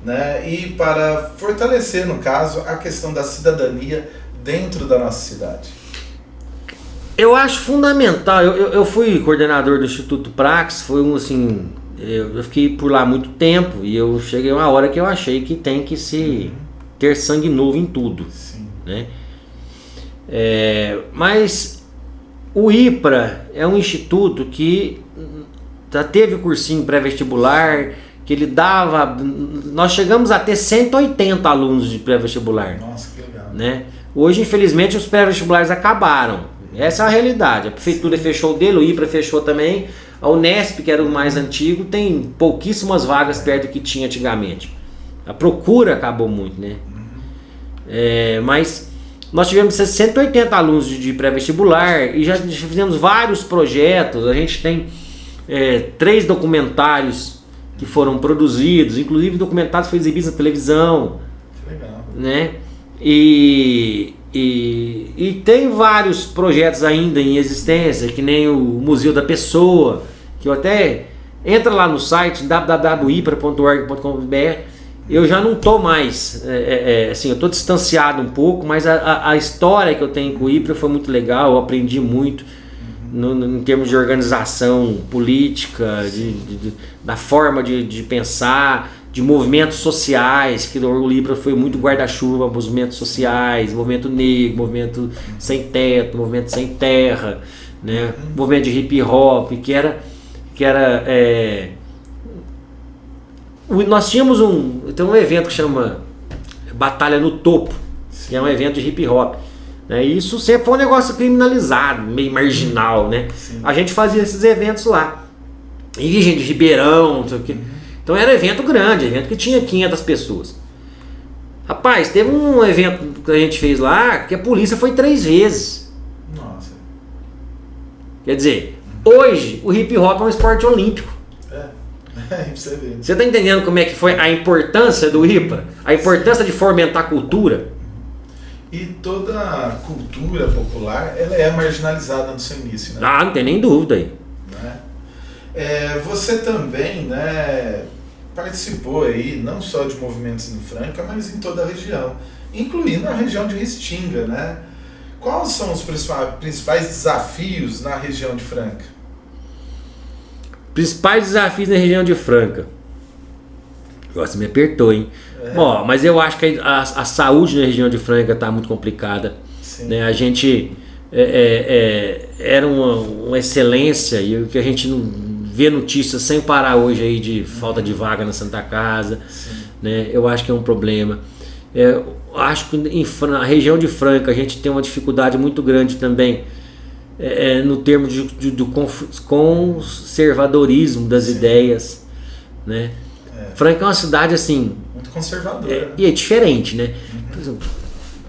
né, e para fortalecer, no caso, a questão da cidadania dentro da nossa cidade? Eu acho fundamental. Eu fui coordenador do Instituto Praxis, foi assim, eu fiquei por lá muito tempo e eu cheguei a uma hora que eu achei que tem que se ter sangue novo em tudo. Sim. Né? Mas o IPRA é um instituto que já teve cursinho pré-vestibular, que ele dava... Nós chegamos a ter 180 alunos de pré-vestibular. Nossa, que legal. Né? Hoje, infelizmente, os pré-vestibulares acabaram. Essa é a realidade. A prefeitura fechou o dele, o IPRA fechou também. A Unesp, que era o mais antigo, tem pouquíssimas vagas perto do que tinha antigamente. A procura acabou muito, né? Mas nós tivemos 180 alunos de pré-vestibular e já fizemos vários projetos. A gente tem 3 documentários que foram produzidos, inclusive documentários que foram exibidos na televisão. Que legal. Né? E tem vários projetos ainda em existência, que nem o Museu da Pessoa, que eu até... Entra lá no site www.ipra.org.br. Eu já não estou mais, assim, eu estou distanciado um pouco, mas a história que eu tenho com o IPRA foi muito legal, eu aprendi muito em termos de organização política, da forma de pensar, de movimentos sociais, que o IPRA foi muito guarda-chuva, movimentos sociais, movimento negro, movimento sem teto, movimento sem terra, né? Movimento de hip hop, nós tínhamos tem um evento que chama Batalha no Topo, que é um evento de hip hop. Isso sempre foi um negócio criminalizado, meio marginal, né? Sim. A gente fazia esses eventos lá. E gente de Ribeirão, não sei o quê. Então era evento grande, evento que tinha 500 pessoas. Rapaz, teve um evento que a gente fez lá que a polícia foi 3 vezes. Nossa. Quer dizer, hoje o hip hop é um esporte olímpico. Pra você ver. Você tá entendendo como é que foi a importância do IPA? A importância de fomentar a cultura? E toda a cultura popular, ela é marginalizada no seu início, né? Ah, não tem nem dúvida aí. Né? Você também, né, participou aí, não só de movimentos em Franca, mas em toda a região, incluindo a região de Restinga, né? Quais são os principais desafios na região de Franca? Principais desafios na região de Franca. Agora você me apertou, hein? Bom, mas eu acho que a saúde na região de Franca está muito complicada. Né? A gente era uma excelência e o que a gente não vê notícias sem parar hoje aí de falta de vaga na Santa Casa. Né? Eu acho que é um problema. Acho que na região de Franca a gente tem uma dificuldade muito grande também no termo do conservadorismo das ideias. Né? Franca é uma cidade assim muito conservadora, e é diferente, né? Por exemplo,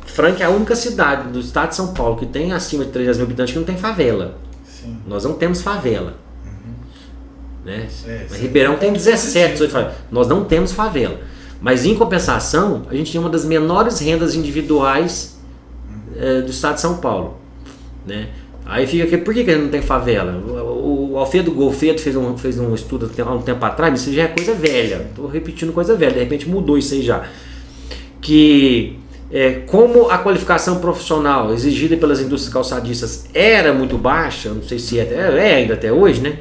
Franca é a única cidade do estado de São Paulo que tem acima de 300 mil habitantes que não tem favela. Sim. Nós não temos favela, né? Ribeirão tem 17, 18 favelas. Nós não temos favela, mas em compensação a gente tem uma das menores rendas individuais do estado de São Paulo, né? Aí fica aqui, por que não tem favela? O Alfredo Golfedo fez um estudo há um tempo atrás, mas isso já é coisa velha. Estou repetindo coisa velha, de repente mudou isso aí já. Que como a qualificação profissional exigida pelas indústrias calçadistas era muito baixa, não sei se é ainda até hoje, né?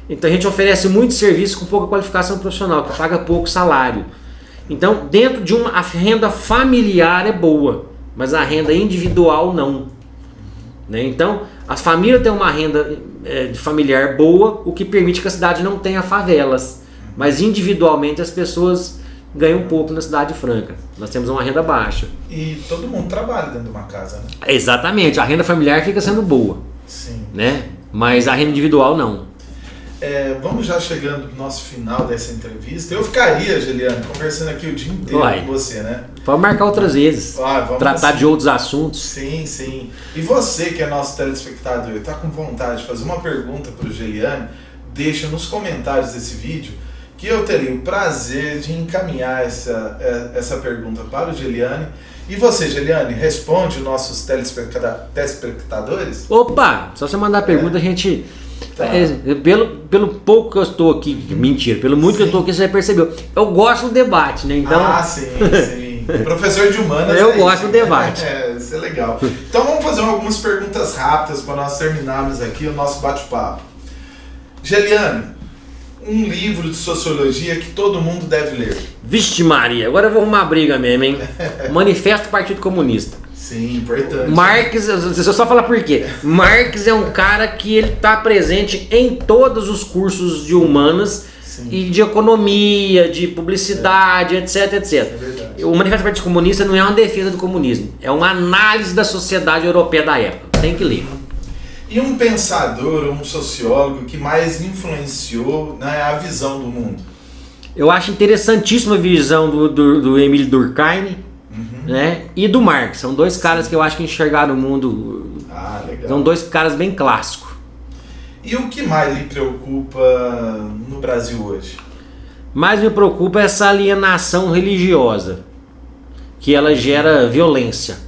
Então a gente oferece muito serviço com pouca qualificação profissional, que paga pouco salário. Então, dentro de a renda familiar é boa, mas a renda individual não. Né? Então, as famílias têm uma renda familiar boa, o que permite que a cidade não tenha favelas. Mas individualmente as pessoas ganham pouco na cidade de Franca. Nós temos uma renda baixa. E todo mundo trabalha dentro de uma casa, né? Exatamente, a renda familiar fica sendo boa. Sim. Né? Mas a renda individual não. Vamos já chegando no nosso final dessa entrevista. Eu ficaria, Geliane, conversando aqui o dia inteiro com você, né? Pode marcar outras vezes. Vamos tratar de outros assuntos. Sim, sim. E você que é nosso telespectador e está com vontade de fazer uma pergunta para o Geliane, deixa nos comentários desse vídeo que eu terei o prazer de encaminhar essa pergunta para o Geliane. E você, Geliane, responde os nossos telespectadores? Opa! Só você mandar a pergunta, a gente... Tá. Pelo pouco que eu estou aqui, mentira, pelo muito que eu estou aqui, você já percebeu. Eu gosto do debate, né? Então... sim. Professor de humanas. Eu gosto do debate. Isso é legal. Então vamos fazer algumas perguntas rápidas para nós terminarmos aqui o nosso bate-papo. Geliane, um livro de sociologia que todo mundo deve ler. Vixe Maria, agora eu vou arrumar briga mesmo, hein? Manifesto do Partido Comunista. Sim, importante. Marx, deixa eu só falar por quê. Marx é um cara que ele está presente em todos os cursos de humanas. Sim. E de economia, de publicidade, etc, etc. É verdade. O Manifesto do Partido Comunista não é uma defesa do comunismo, é uma análise da sociedade europeia da época. Tem que ler. E um pensador, um sociólogo que mais influenciou, né, a visão do mundo? Eu acho interessantíssima a visão do Emile Durkheim, né, e do Marx. São dois caras que eu acho que enxergaram o mundo. Legal. São dois caras bem clássicos. E o que mais lhe preocupa no Brasil hoje? Mais me preocupa essa alienação religiosa, que ela gera violência.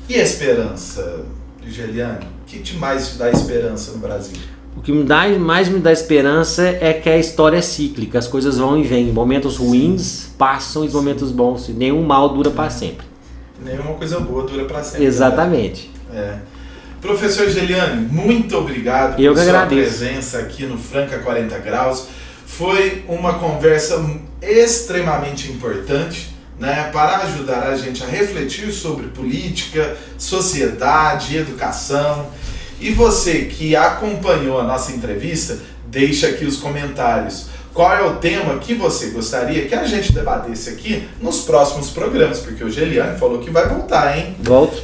E a esperança, Geliane? O que mais te dá esperança no Brasil? O que mais me dá esperança é que a história é cíclica, as coisas vão e vêm. Momentos ruins passam e os momentos bons. Nenhum mal dura para sempre. Nenhuma coisa boa dura para sempre. Exatamente. Professor Geliane, muito obrigado por sua presença aqui no Franca 40 Graus. Foi uma conversa extremamente importante, né, para ajudar a gente a refletir sobre política, sociedade, educação. E você que acompanhou a nossa entrevista, deixa aqui os comentários. qual é o tema que você gostaria que a gente debatesse aqui nos próximos programas, porque o Geliane falou que vai voltar, hein? Volto.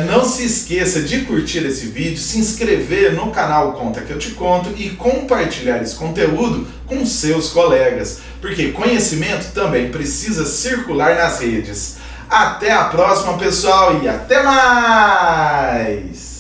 Não se esqueça de curtir esse vídeo, se inscrever no canal Conta Que Eu Te Conto e compartilhar esse conteúdo com seus colegas, porque conhecimento também precisa circular nas redes. Até a próxima, pessoal, e até mais!